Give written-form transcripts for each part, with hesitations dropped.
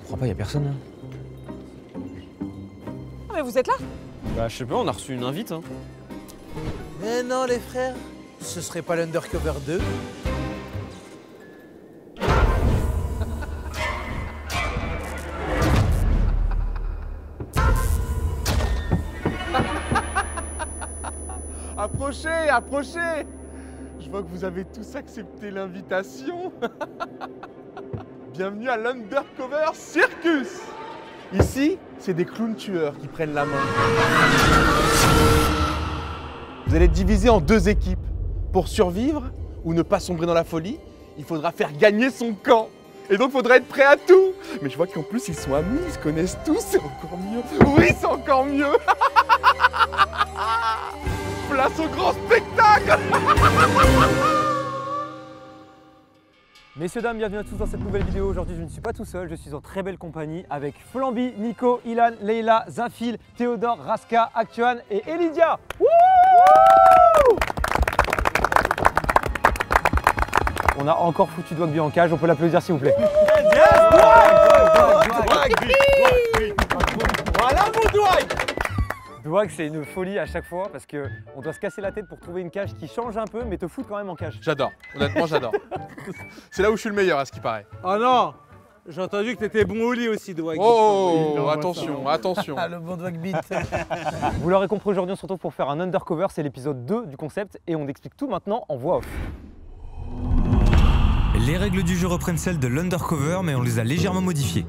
Je crois pas, y a personne là. Ah, mais vous êtes là? Bah je sais pas, on a reçu une invite hein. Mais non les frères, ce serait pas l'Undercover 2? Approchez, approchez! Je vois que vous avez tous accepté l'invitation. Bienvenue à l'Undercover Circus! Ici, c'est des clowns tueurs qui prennent la main. Vous allez être divisés en deux équipes. Pour survivre ou ne pas sombrer dans la folie, il faudra faire gagner son camp. Et donc, il faudra être prêt à tout. Mais je vois qu'en plus, ils sont amis, ils se connaissent tous, c'est encore mieux. Oui, c'est encore mieux. Place au grand spectacle. Messieurs, dames, bienvenue à tous dans cette nouvelle vidéo. Aujourd'hui, je ne suis pas tout seul, je suis en très belle compagnie avec Flamby, Nico, Ilan, Leila, Zafil, Théodore, Raska, Actuan et Elidia. Wouh! On a encore foutu Dwagby en cage, on peut l'applaudir s'il vous plaît. Voilà mon Dwag. Dwag, c'est une folie à chaque fois parce qu'on doit se casser la tête pour trouver une cage qui change un peu mais te fout quand même en cage. J'adore, honnêtement j'adore. C'est là où je suis le meilleur à ce qui paraît. Oh non! J'ai entendu que t'étais bon au lit aussi, Dwag. Oh, attention, attention. Ah, le bon Dwag beat. Vous l'aurez compris, aujourd'hui on se retrouve pour faire un undercover, c'est l'épisode 2 du concept et on explique tout maintenant en voix off. Les règles du jeu reprennent celles de l'undercover mais on les a légèrement modifiées.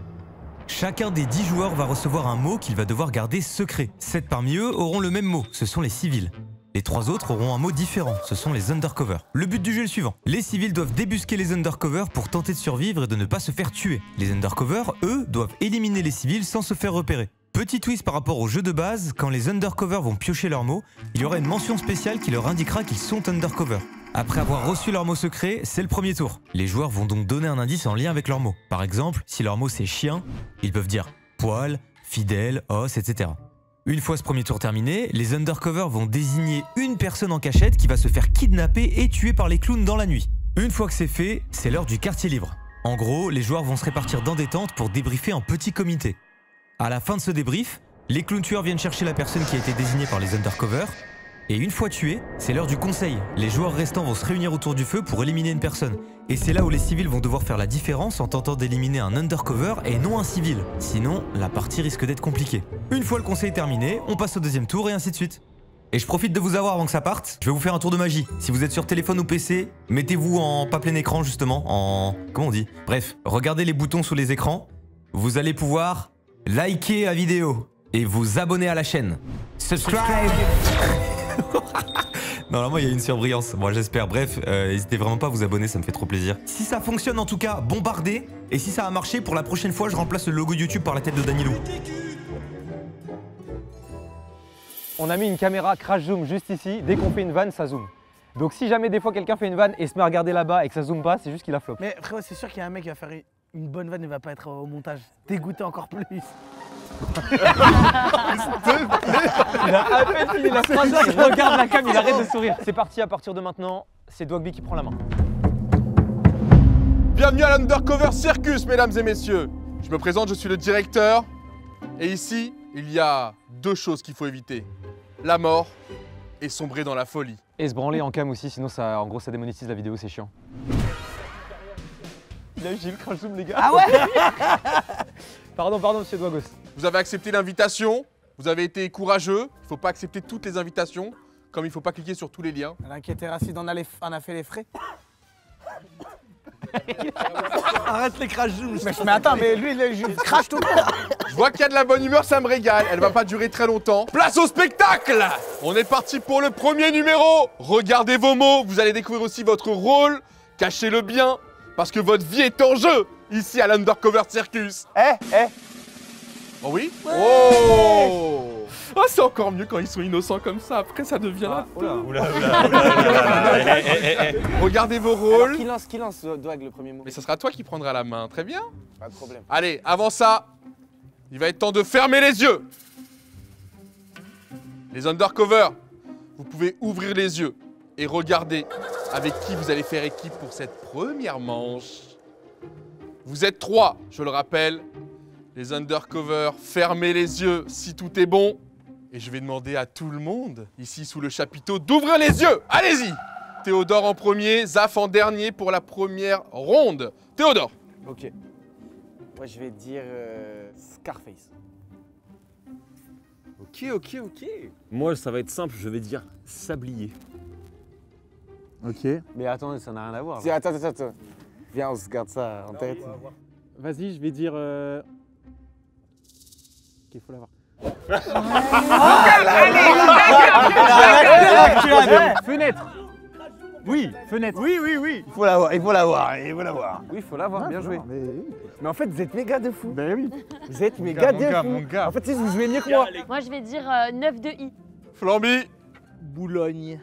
Chacun des 10 joueurs va recevoir un mot qu'il va devoir garder secret. 7 parmi eux auront le même mot, ce sont les civils. Les 3 autres auront un mot différent, ce sont les undercover. Le but du jeu est le suivant. Les civils doivent débusquer les undercover pour tenter de survivre et de ne pas se faire tuer. Les undercover, eux, doivent éliminer les civils sans se faire repérer. Petit twist par rapport au jeu de base, quand les undercover vont piocher leurs mots, il y aura une mention spéciale qui leur indiquera qu'ils sont undercover. Après avoir reçu leur mot secret, c'est le premier tour. Les joueurs vont donc donner un indice en lien avec leur mot. Par exemple, si leur mot c'est chien, ils peuvent dire poil, fidèle, os, etc. Une fois ce premier tour terminé, les undercover vont désigner une personne en cachette qui va se faire kidnapper et tuer par les clowns dans la nuit. Une fois que c'est fait, c'est l'heure du quartier libre. En gros, les joueurs vont se répartir dans des tentes pour débriefer en petit comité. À la fin de ce débrief, les clowns tueurs viennent chercher la personne qui a été désignée par les undercover. Et une fois tué, c'est l'heure du conseil. Les joueurs restants vont se réunir autour du feu pour éliminer une personne. Et c'est là où les civils vont devoir faire la différence en tentant d'éliminer un undercover et non un civil. Sinon, la partie risque d'être compliquée. Une fois le conseil terminé, on passe au deuxième tour et ainsi de suite. Et je profite de vous avoir avant que ça parte, je vais vous faire un tour de magie. Si vous êtes sur téléphone ou PC, mettez-vous en pas plein écran justement, en... comment on dit? Bref, regardez les boutons sous les écrans. Vous allez pouvoir liker la vidéo et vous abonner à la chaîne. Subscribe. Normalement il y a une surbrillance, moi j'espère. Bref, n'hésitez vraiment pas à vous abonner, ça me fait trop plaisir. Si ça fonctionne en tout cas, bombardez. Et si ça a marché, pour la prochaine fois je remplace le logo YouTube par la tête de Danilo. On a mis une caméra crash zoom juste ici, dès qu'on fait une vanne ça zoome. Donc si jamais des fois quelqu'un fait une vanne et se met à regarder là-bas et que ça zoome pas, c'est juste qu'il a flop. Mais frérot, c'est sûr qu'il y a un mec qui va faire une bonne vanne et va pas être au montage. Dégoûté encore plus. Il a à peine fini la phrase, il regarde la cam, il arrête de sourire. C'est parti, à partir de maintenant, c'est Dwagby qui prend la main. Bienvenue à l'Undercover Circus, mesdames et messieurs. Je me présente, je suis le directeur. Et ici, il y a deux choses qu'il faut éviter. La mort et sombrer dans la folie. Et se branler en cam aussi, sinon ça, en gros ça démonétise la vidéo, c'est chiant. Il a eu le crash zoom les gars. Ah ouais. Pardon monsieur Dwagos. Vous avez accepté l'invitation, vous avez été courageux. Il ne faut pas accepter toutes les invitations, comme il ne faut pas cliquer sur tous les liens. L'inquiété Racide en a fait les frais. Arrête les crash zooms. Mais attends, mais lui il crache tout le temps. Je vois qu'il y a de la bonne humeur, ça me régale. Elle va pas durer très longtemps. Place au spectacle! On est parti pour le premier numéro. Regardez vos mots, vous allez découvrir aussi votre rôle. Cachez-le bien, parce que votre vie est en jeu, ici à l'Undercover Circus. Oh oui? Ouais. Oh, c'est encore mieux quand ils sont innocents comme ça. Après, ça devient la peur. Regardez vos rôles. Alors, qui lance Dwag le premier mot? Mais ça sera toi qui prendras la main, très bien. Pas de problème. Allez, avant ça, il va être temps de fermer les yeux. Les undercover, vous pouvez ouvrir les yeux et regarder avec qui vous allez faire équipe pour cette première manche. Vous êtes 3, je le rappelle. Les undercover, fermez les yeux si tout est bon. Et je vais demander à tout le monde, ici sous le chapiteau, d'ouvrir les yeux. Allez-y. Théodore en premier, Zaf en dernier pour la première ronde. Théodore. Ok. Moi, je vais dire Scarface. Ok. Moi, ça va être simple, je vais dire sablier. Ok. Mais attendez, ça n'a rien à voir. Si, attends. Viens, on se garde ça en tête. Vas-y, je vais dire. Ok, faut l'avoir. Fenêtre. Oui, fenêtre. Oui. Il faut l'avoir. Oui, il faut l'avoir, bien joué. Mais en fait, vous êtes méga de fous. Ben oui. Vous êtes méga de fous. En fait, tu sais, vous jouez mieux que moi. Moi, je vais dire 9 de I. Flamby. Boulogne.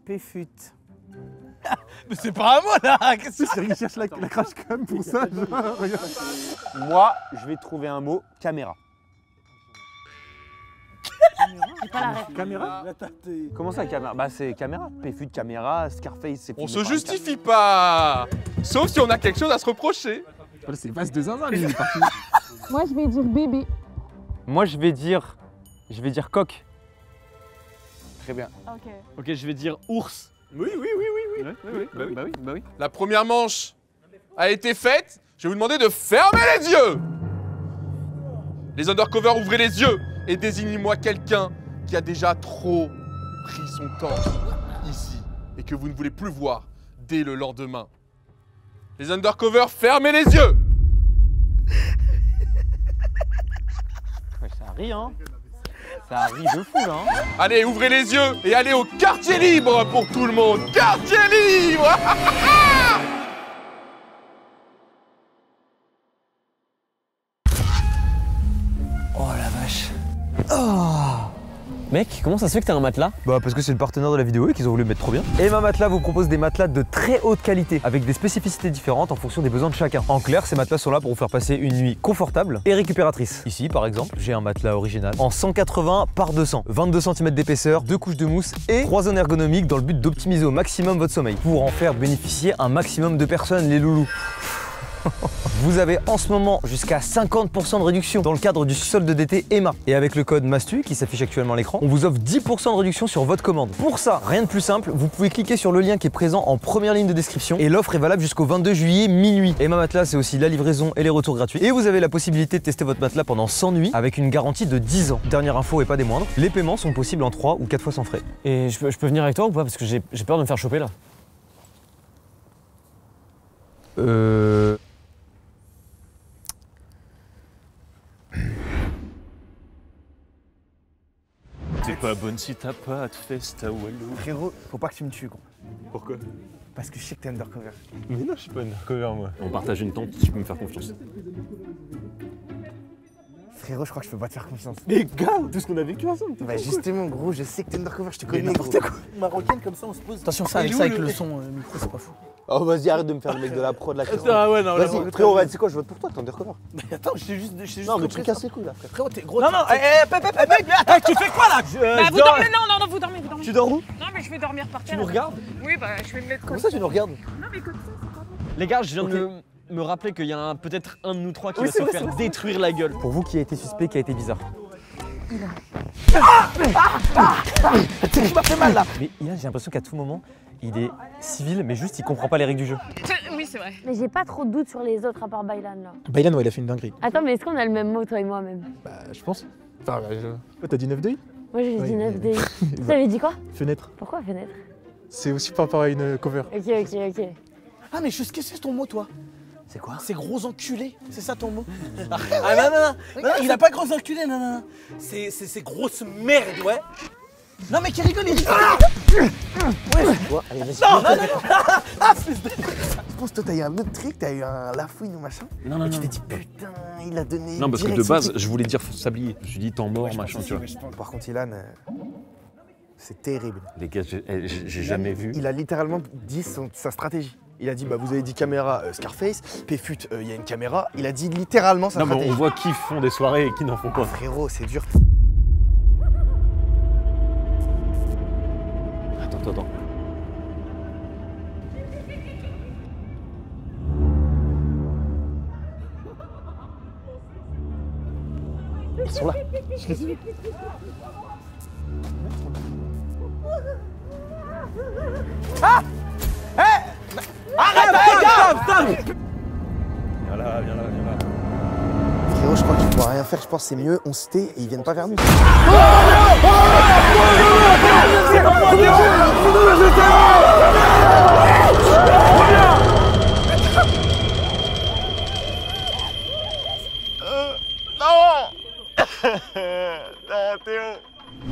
Péfut. Mais c'est pas un mot là. Qu'est-ce que c'est qu'il cherche la crash cam pour ça? Moi, je vais trouver un mot, caméra. J'ai pas la ref. Caméra? Comment ça, caméra? Bah, c'est caméra. PFU de caméra, Scarface, c'est On filmé se par une justifie pas. Sauf si on a quelque chose à se reprocher. C'est passe de zinzin, lui, il est parti. Moi, je vais dire bébé. Moi, je vais dire coq. Très bien. Ok. Ok, je vais dire ours. Oui. Bah oui. La première manche a été faite. Je vais vous demander de fermer les yeux. Les undercover, ouvrez les yeux et désignez-moi quelqu'un qui a déjà trop pris son temps ici et que vous ne voulez plus voir dès le lendemain. Les undercover, fermez les yeux. Ouais, ça rit, hein. Ça rit de fou, là. Hein. Allez, ouvrez les yeux et allez au quartier libre pour tout le monde. Quartier libre. Oh la vache. Mec, comment ça se fait que t'as un matelas? Bah parce que c'est le partenaire de la vidéo et qu'ils ont voulu mettre trop bien. Emma Matelas vous propose des matelas de très haute qualité avec des spécificités différentes en fonction des besoins de chacun. En clair, ces matelas sont là pour vous faire passer une nuit confortable et récupératrice. Ici par exemple, j'ai un matelas original en 180 par 200, 22 cm d'épaisseur, 2 couches de mousse et 3 zones ergonomiques dans le but d'optimiser au maximum votre sommeil pour en faire bénéficier un maximum de personnes, les loulous. Vous avez en ce moment jusqu'à 50% de réduction dans le cadre du solde d'été Emma. Et avec le code MASTU qui s'affiche actuellement à l'écran, on vous offre 10% de réduction sur votre commande. Pour ça, rien de plus simple, vous pouvez cliquer sur le lien qui est présent en première ligne de description et l'offre est valable jusqu'au 22 juillet minuit. Emma Matelas, c'est aussi la livraison et les retours gratuits. Et vous avez la possibilité de tester votre matelas pendant 100 nuits avec une garantie de 10 ans. Dernière info et pas des moindres, les paiements sont possibles en 3 ou 4 fois sans frais. Et je peux venir avec toi ou pas? Parce que j'ai peur de me faire choper là. T'es pas bonne si t'as pas de festa walou. Frérot, faut pas que tu me tues, gros. Pourquoi? Parce que je sais que t'es undercover. Mais non, je suis pas undercover moi. On partage une tente, tu peux me faire confiance. Frérot, je crois que je peux pas te faire confiance. Mais gars, tout ce qu'on a vécu ensemble. Bah justement, gros, je sais que t'es undercover, je te connais, gros. Marocaine comme ça, on se pose. Attention, ça, avec ça, avec le son micro, c'est pas fou. Oh, vas-y, arrête de me faire le mec de la pro de la caméra. Ah ouais, non, Vas-y, frérot, tu sais quoi, je vote pour toi, t'es undercover. Mais attends, je t'ai juste. Non, mais tu me casses les couilles là, frère. Frérot, t'es gros. Non, tu fais quoi là? Bah, vous dormez, non, vous dormez. Tu dors où? Non, mais je vais dormir par terre. Tu nous regardes? Oui, bah, je vais me mettre Comment comme ça, tu nous regardes? Non, mais comme ça, c'est pas bon. Les gars, je viens de me rappeler qu'il y a peut-être un de nous trois qui Oui, va c'est se vrai, faire c'est détruire la gueule. Pour vous, qui a été suspect, qui a été bizarre? Tu m'as fait mal là. Mais Ilan, j'ai l'impression qu'à tout moment, il est civil, mais juste il comprend pas les règles du jeu. Oui, c'est vrai. Mais j'ai pas trop de doutes sur les autres à part Baylan là. Baylan, ouais, il a fait une dinguerie. Attends, mais est-ce qu'on a le même mot, toi et moi même? Bah, je pense. Enfin, Toi, t'as dit 9 deuil? Moi j'ai Oui, dit 9 mais- D. Vous avez dit quoi? Fenêtre. Pourquoi fenêtre? C'est aussi par rapport à une cover. Ok. Ah, mais qu'est-ce que c'est ton mot, toi? C'est quoi? C'est gros enculé, c'est ça ton mot? Ah non, il a pas gros enculé, non. C'est grosse merde, ouais. Non, mais qui rigole, il rigole. Allez, vas-y. Ah, fils de. Je pense que toi, t'as eu un autre truc, t'as eu un lafouine ou machin. Non, Et tu t'es dit, putain, il a donné. Non, parce que de direct son base, truc. je voulais dire sablier. Je me suis dit temps mort, machin, tu vois. Par contre, Ilan, c'est terrible. Les gars, j'ai jamais vu. Il a littéralement dit sa stratégie. Il a dit, bah vous avez dit caméra Scarface, Péfut, il y a une caméra. Il a dit littéralement sa Non, mais stratégie. on voit qui font des soirées et qui n'en font pas. Frérot, c'est dur. Attends. Ils sont là. Viens là, viens là, viens là. Frérot, je crois qu'il pourra rien faire. Je pense que c'est mieux, on se tait et ils viennent pas vers nous.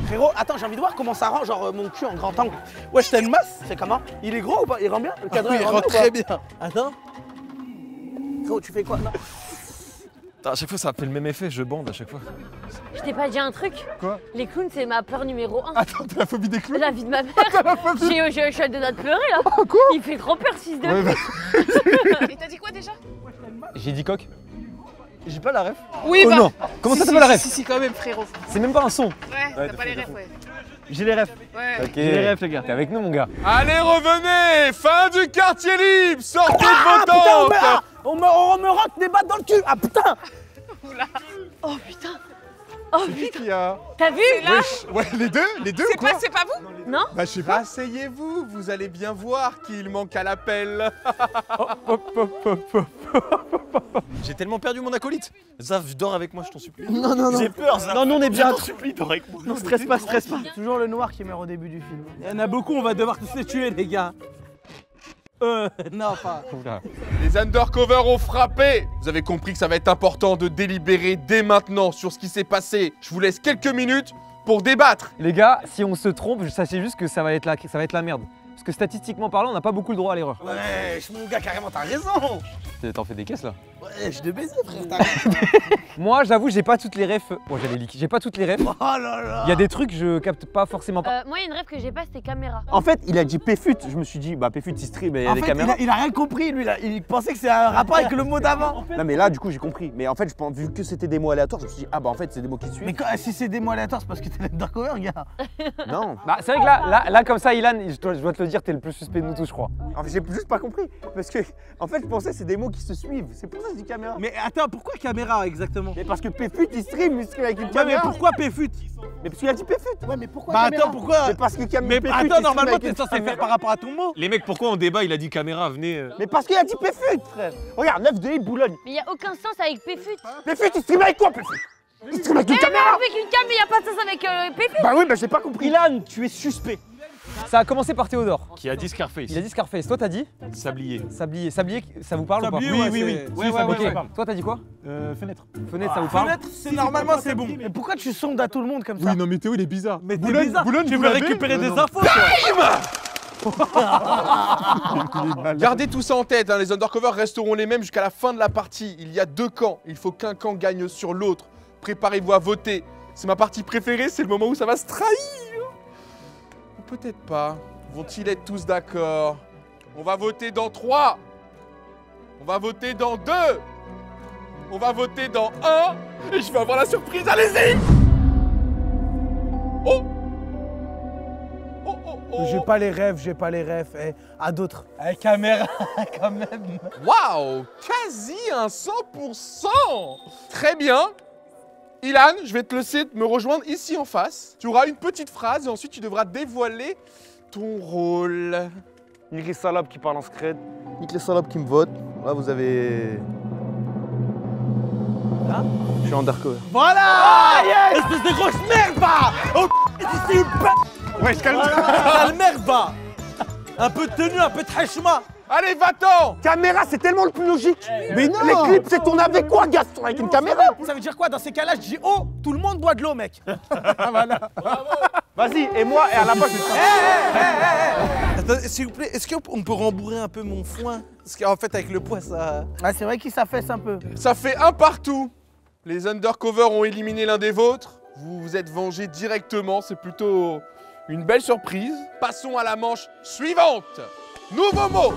Frérot, attends, j'ai envie de voir comment ça rend, genre mon cul en grand angle. Ouais, t'as une masse, c'est comment? Il est gros ou pas? Il rend bien? Le cadre il rend très bien. Attends. Frérot, tu fais quoi? Non. À chaque fois, ça fait le même effet, je bande à chaque fois. Je t'ai pas dit un truc? Quoi? Les clowns, c'est ma peur numéro 1. Attends, t'as la phobie des clowns? La vie de ma mère. Je suis à deux doigts de pleurer là. Quoi? Il fait trop peur, 6 de. Et t'as dit quoi déjà? J'ai dit coq. J'ai pas la ref. Oui, Oh bah. non. Comment ça t'as pas la ref? Si, quand même, frérot. C'est même pas un son. Ouais, t'as pas les refs, ouais. J'ai les refs. Ouais. Ok. J'ai les refs les gars. T'es avec nous mon gars. Allez, revenez! Fin du quartier libre! Sortez de vos Putain, tentes! on me rentre des battes dans le cul! Ah putain! Oh putain. Oh Qui putain. qui a? T'as vu? Ouais, les deux ou quoi? C'est pas vous? Non? Bah, je sais pas. Asseyez-vous, vous allez bien voir qu'il manque à l'appel. J'ai tellement perdu mon acolyte. Zaf, dors avec moi, je t'en supplie. Non, non, non. J'ai peur, Zaf. Non, nous on est bien. Je t'en supplie, dors avec moi. Non, stresse pas, stresse pas. Toujours le noir qui meurt au début du film. Il y en a beaucoup, on va devoir tous les tuer, les gars. Non, pas. Les undercovers ont frappé. Vous avez compris que ça va être important de délibérer dès maintenant sur ce qui s'est passé. Je vous laisse quelques minutes pour débattre. Les gars, si on se trompe, sachez juste que ça va être la merde. Parce que statistiquement parlant, on n'a pas beaucoup le droit à l'erreur. Ouais, mon gars, carrément, t'as raison. T'en fais des caisses là. Ouais, je te baiser, frère, t'as raison. Moi, j'avoue, j'ai pas toutes les refs. Bon, j'allais leak. J'ai pas toutes les refs. Oh là là. Il y a des trucs je capte pas forcément. Moi, il y a une rêve que j'ai pas, c'était caméra. En fait, il a dit Péfut. Je me suis dit, bah Péfut, il stream et il y a En des fait, caméras. il a rien compris, lui, là. Il pensait que c'était un rapport avec le mot d'avant. Non, mais là, du coup, j'ai compris. Mais en fait, vu que c'était des mots aléatoires, je me suis dit, ah bah en fait, c'est des mots qui suivent. Mais si c'est des mots aléatoires, c'est parce que t'es l'undercover, gars. Non. Bah, c'est vrai que là, comme ça, Ilan, je dois te le dire, t'es le plus suspect de nous tous, je crois. En fait, j'ai juste pas compris. Parce que, en fait, je pensais que c'est des mots qui se suivent. C'est pour ça que je dis caméra. Mais attends, pourquoi caméra exactement? Mais parce que Péfut, il stream avec une Ouais, mais caméra. pourquoi Péfut? Mais parce qu'il a dit Péfut. Ouais, mais pourquoi Bah caméra? attends, pourquoi? Mais parce que Mais Péfut, attends, il stream normalement, avec t'es une censé caméra. faire par rapport à ton mot. Les mecs, pourquoi en débat, il a dit caméra, venez. Mais parce qu'il a dit Péfut, frère. Regarde, 9 de Boulogne. Mais il y a aucun sens avec Péfut. Péfut, il stream avec quoi, Péfut? Il stream avec une Mais caméra. avec une cam, mais il y a pas de sens avec Péfut. Bah oui, bah j'ai pas compris. Ilan, tu es suspect. Ça a commencé par Théodore. Qui a dit Scarface. Il a dit Scarface. Toi, t'as dit Sablier. Sablier. Sablier, ça vous parle Sablier, ou pas? ouais, c'est- Oui, ouais, ok. ça parle. Toi, t'as dit quoi? Fenêtre. Fenêtre, ça vous parle? Fenêtre, c'est normalement c'est bon. Mais pourquoi tu sondes à tout le monde comme ça? Oui, non, mais Théo, il est bizarre. Mais t'es Boulogne, bizarre. Boulogne, Tu vous veux l'avez récupérer des non. infos, toi. Gardez tout ça en tête, hein, les undercovers resteront les mêmes jusqu'à la fin de la partie. Il y a deux camps, il faut qu'un camp gagne sur l'autre. Préparez-vous à voter. C'est ma partie préférée, c'est le moment où ça va se trahir. Ou peut-être pas. Vont-ils être tous d'accord? On va voter dans 3. On va voter dans 2. On va voter dans 1. Et je vais avoir la surprise, allez-y. Oh. Oh, oh, oh. J'ai pas les rêves. Eh, à d'autres. Avec caméra, quand même. Waouh, quasi un 100%. Très bien. Ilan, je vais te laisser me rejoindre ici en face. Tu auras une petite phrase et ensuite tu devras dévoiler ton rôle. Nique les salopes qui parlent en secret. Nique les salopes qui me votent. Là, vous avez. Là, je suis undercover. Voilà. Espèce de grosse merde, va. Oh, c'est une p***. Ouais, je calme. Sale merde, va. Un peu de tenue, un peu de hachma. Allez, va-t'en. Caméra, c'est tellement le plus logique. Mais non. Les clips, c'est tourné avec quoi, Gaston? Avec une caméra? Ça veut dire quoi? Dans ces cas-là, je dis oh, tout le monde boit de l'eau, mec. Voilà. Vas-y, et moi, et à la fin, je vais Attends, s'il vous plaît, est-ce qu'on peut rembourrer un peu mon foin? Parce qu'en fait, avec le poids, ça. Ah, c'est vrai qu'il s'affaisse un peu. Ça fait un partout. Les undercovers ont éliminé l'un des vôtres. Vous vous êtes vengés directement. C'est plutôt une belle surprise. Passons à la manche suivante. Nouveau mot.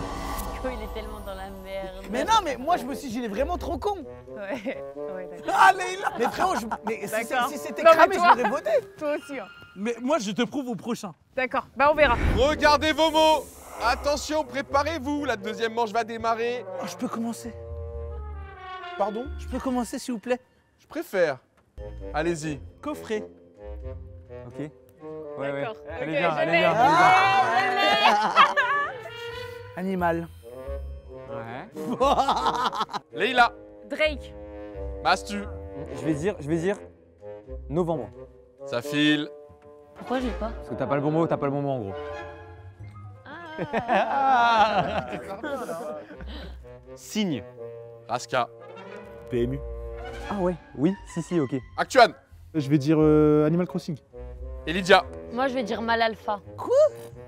Il est tellement dans la merde. Mais non, mais moi, je me suis dit, il est vraiment trop con. Ouais, d'accord. Allez, là. Mais frérot, mais D'accord. si c'était Non, mais cramé, je toi- l'aurais voté. Toi aussi, hein. Mais moi, je te prouve au prochain. D'accord, bah on verra. Regardez vos mots. Attention, préparez-vous. La deuxième manche va démarrer. Oh, je peux commencer. Pardon? Je peux commencer, s'il vous plaît. Je préfère. Allez-y. Coffret. Ok. Ouais, ouais. D'accord. Elle Ok, est bien, je elle est l'ai. bien. Animal. Ouais. Leïla. Drake. Mastu. Je vais dire novembre. Ça file. Pourquoi je l'ai pas? Parce que t'as pas le bon mot, en gros. Signe. Raska. PMU. Ah ouais. Oui, si, ok. Actuan. Je vais dire Animal Crossing. Et Lydia. Moi, je vais dire mal alpha.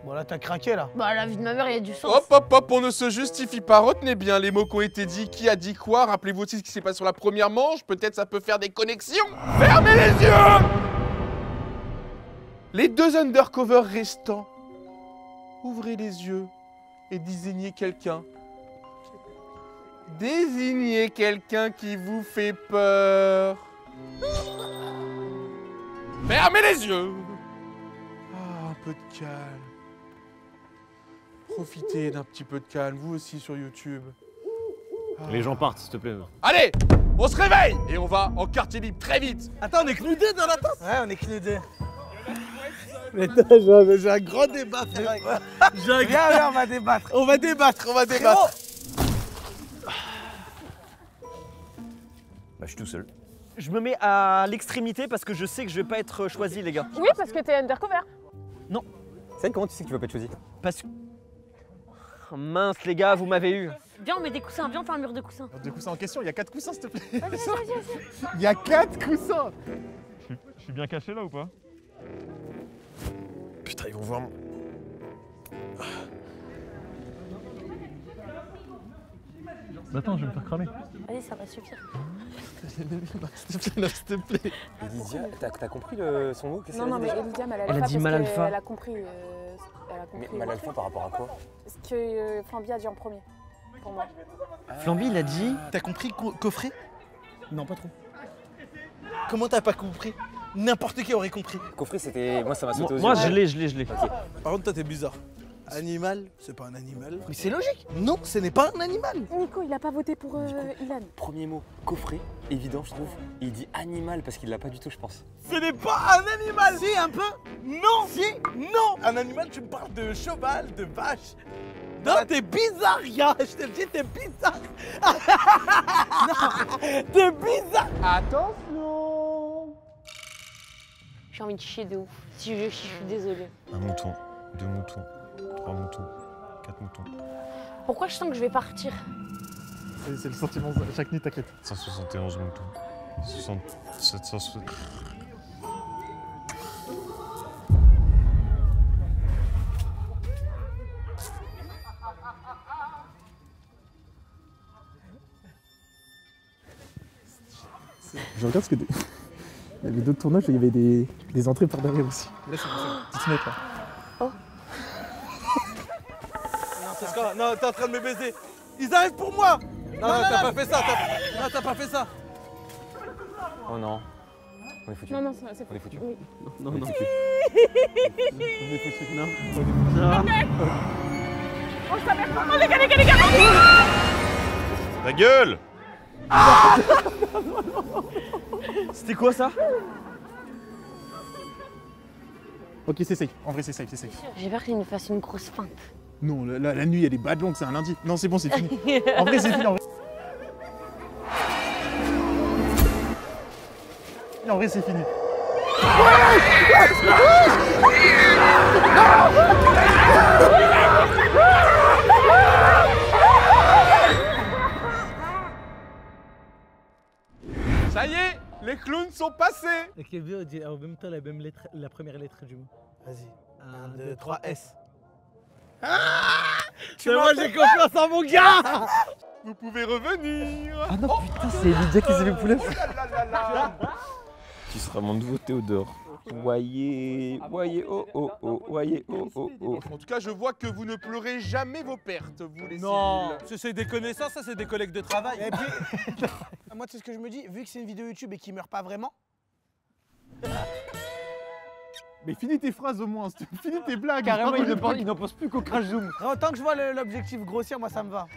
Bon là t'as craqué là. Bah, la vie de ma mère, il y a du sens. Hop, hop, hop, on ne se justifie pas. Retenez bien les mots qui ont été dits. Qui a dit quoi? Rappelez-vous aussi ce qui s'est passé sur la première manche. Peut-être ça peut faire des connexions. Fermez les yeux. Les deux undercover restants. Ouvrez les yeux et désignez quelqu'un. Désignez quelqu'un qui vous fait peur. Fermez les yeux. Ah, un peu de calme. Profitez d'un petit peu de calme, vous aussi sur YouTube. Les gens partent, s'il te plaît. Allez, on se réveille et on va en quartier libre très vite. Attends, on est que nous deux dans la tente. Ouais on est que les deux. Mais j'ai un grand débat, frère. Viens, on va débattre. On va débattre. Frérot, Bah, je suis tout seul. Je me mets à l'extrémité parce que je sais que je vais pas être choisi, les gars. Oui, parce que t'es undercover. Céline, comment tu sais que tu vas pas être choisi? Parce que... Oh, mince, les gars, vous m'avez eu. Viens, on met des coussins, viens, on fait un mur de coussins. Des coussins en question, il y a 4 coussins, s'il te plaît. Vas-y. Il y a 4 coussins. Je suis bien caché là ou pas? Putain, ils vont voir. Attends, je vais me faire cramer. Allez, ça va suffire. S'il te plaît. Lydia, t'as compris son mot? Qu'est-ce Non, non, mais Lydia, Elle a dit mal alpha. Elle a compris. Mais mal alpha par rapport à quoi? Ce que Flamby a dit en premier, pour moi. Flamby, il a dit... T'as compris coffret? Non, pas trop. Comment t'as pas compris? N'importe qui aurait compris. Coffret, c'était. Moi, ça m'a sauté aux yeux. Moi, je l'ai. Par contre, toi, t'es bizarre. Animal, c'est pas un animal. mais c'est logique. Non, ce n'est pas un animal. Nico, il a pas voté pour Ilan. Premier mot, coffret, évident, je trouve. Et il dit animal parce qu'il l'a pas du tout, je pense. Ce n'est pas un animal. Si, un peu. Non. Si, non. Un animal, tu me parles de cheval, de vache. Non, t'es bizarre, gars. Je te le dis, t'es bizarre. Non, t'es bizarre. Attention. J'ai envie de chier de ouf. Si je chie, je suis désolée. Un mouton, 2 moutons, 3 moutons, 4 moutons. Pourquoi je sens que je vais partir? C'est le sentiment, chaque nuit, t'inquiète. 171 moutons. 760. Je regarde ce que il y avait d'autres tournages et il y avait des entrées par derrière aussi. Là, c'est petite fenêtre là. Oh. Non, t'es en train de me baiser. Ils arrivent pour moi. Non, t'as pas fait ça. Non, t'as pas fait ça. Oh non. On est foutu. Non, c'est On est foutu. Oui. Non. On est foutu. Non. Oh, ça merde. Oh, les gars. Ta gueule. C'était quoi, ça? Ok, c'est safe. En vrai, c'est safe. J'ai peur qu'il nous fasse une grosse feinte. Non, la nuit, elle est bad longue, c'est un lundi. Non, c'est bon, c'est fini. En vrai, c'est fini. En vrai, c'est fini. Ça y est, les clowns sont passés. Ok, viens, dis en même temps la première lettre du mot. Vas-y. 1, 2, 3, S. Tu vois, j'ai confiance en mon gars. Vous pouvez revenir. Ah non, putain, c'est Lydia qui s'est fait poulet. Qui sera mon nouveau Théodore. Voyez, oh. En tout cas, je vois que vous ne pleurez jamais vos pertes, vous les Non, civils. c'est des connaissances, ça c'est des collègues de travail. Et puis, moi, tu sais ce que je me dis, vu que c'est une vidéo YouTube et qu'il meurt pas vraiment, Mais finis tes phrases au moins, finis tes blagues. Carrément, il n'en pense plus qu'au crash zoom. Tant que je vois l'objectif grossir, moi ça me va.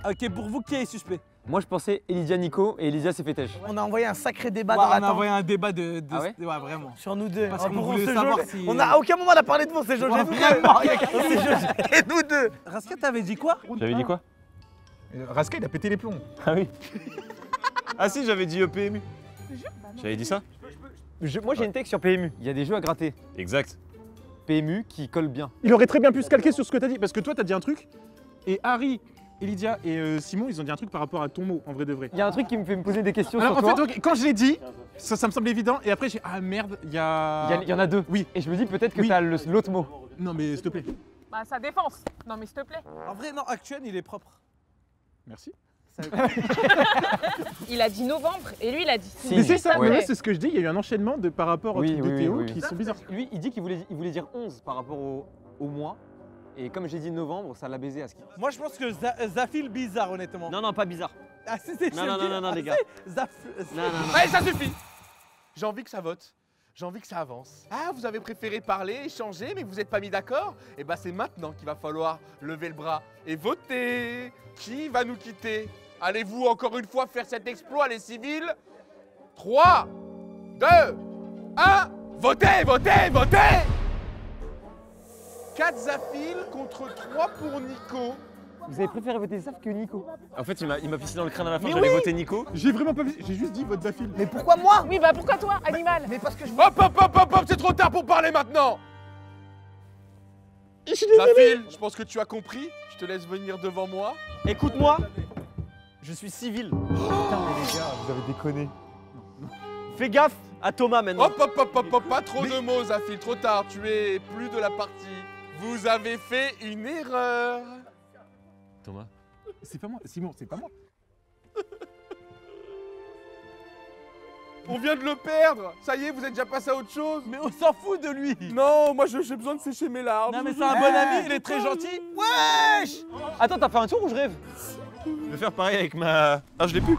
Ok, pour vous, qui est suspect? Moi, je pensais Elydia Nico et Elydia s'est fait têche. On a envoyé un sacré débat dans la On a envoyé un débat de Ah ouais vraiment. sur nous deux. Parce qu'on Pour voulait se savoir jauger. si... On a à aucun moment on a parlé de vous, c'est jaugé. Vraiment, c'est jaugé nous deux. Raska, t'avais dit quoi? J'avais dit quoi? Raska, il a pété les plombs. Ah oui. Ah si, j'avais dit PMU. J'avais dit ça? Moi, j'ai une texte sur PMU. Il y a des jeux à gratter. Exact. PMU qui colle bien. Il aurait très bien pu se calquer sur ce que t'as dit, parce que toi, t'as dit un truc, et Harry, Elydia et Simon, ils ont dit un truc par rapport à ton mot, en vrai de vrai. Il y a un truc qui me fait me poser des questions Alors, sur en toi. fait, quand je l'ai dit, ça me semble évident, et après, j'ai ah merde, il y a... Il y en a deux. Oui. Et je me dis peut-être que Oui. t'as l'autre mot. Non, mais s'il te plaît. Bah, sa défense. Non, mais s'il te plaît. En vrai, non, Actuel, il est propre. Merci. Il a dit novembre et lui, il a dit Si. Mais c'est ça, Ouais. mais là, c'est ce que je dis, il y a eu un enchaînement par rapport au truc de Théo qui sont bizarres. Lui, il dit qu'il voulait dire 11 par rapport au mois. Et comme j'ai dit novembre, ça l'a baisé à ce qui. Moi, je pense que Zafil bizarre, honnêtement. Non, pas bizarre. Ah, si, c'est Non, les gars. Non. Allez, ça suffit. J'ai envie que ça vote. J'ai envie que ça avance. Ah, vous avez préféré parler, échanger, mais vous n'êtes pas mis d'accord? Eh ben, c'est maintenant qu'il va falloir lever le bras et voter. Qui va nous quitter? Allez-vous encore une fois faire cet exploit, les civils? 3, 2, 1, votez, votez, votez! 4 Zafil contre 3 pour Nico. Vous avez préféré voter Zaf que Nico? En fait, il m'a pissé dans le crâne à la fin, Mais j'allais oui. voter Nico. J'ai vraiment pas vu, j'ai juste dit votre Zafil. Mais pourquoi moi? Oui, bah pourquoi toi, animal? Mais parce que je Hop, c'est trop tard pour parler maintenant! Zafil, je pense que tu as compris. Je te laisse venir devant moi. Écoute-moi, je suis civil. Putain, mais les gars, vous avez déconné. Fais gaffe à Thomas maintenant. Hop, pas trop de mots, Zafil, trop tard, tu es plus de la partie. Vous avez fait une erreur. Thomas. C'est pas moi, Simon, c'est pas moi. On vient de le perdre. Ça y est, vous êtes déjà passé à autre chose. Mais on s'en fout de lui. Non, moi j'ai besoin de sécher mes larmes. Non, mais c'est un bon ami, il est très gentil. Wesh! Attends, t'as fait un tour ou je rêve? Je vais faire pareil avec ma... Ah, je l'ai plus.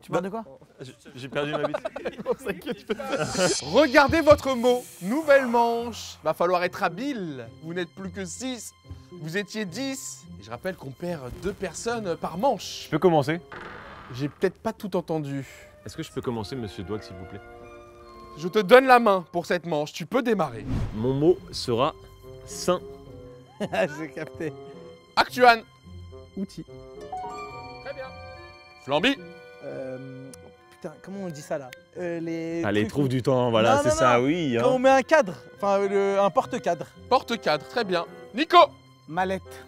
Tu parles de quoi? J'ai perdu ma bite. Regardez votre mot. Nouvelle manche. Va falloir être habile. Vous n'êtes plus que 6. Vous étiez 10. Et je rappelle qu'on perd 2 personnes par manche. Je peux commencer? J'ai peut-être pas tout entendu. Est-ce que je peux commencer, monsieur Dwag, s'il vous plaît? Je te donne la main pour cette manche. Tu peux démarrer. Mon mot sera sain. J'ai capté. Actuan. Outil. Très bien. Flamby. Putain, comment on dit ça là? Allez, trucs trouve où- du temps, voilà, Non, c'est non, ça, non. oui. Quand Hein. on met un cadre, enfin un porte-cadre. Porte-cadre, très bien. Nico. Mallette.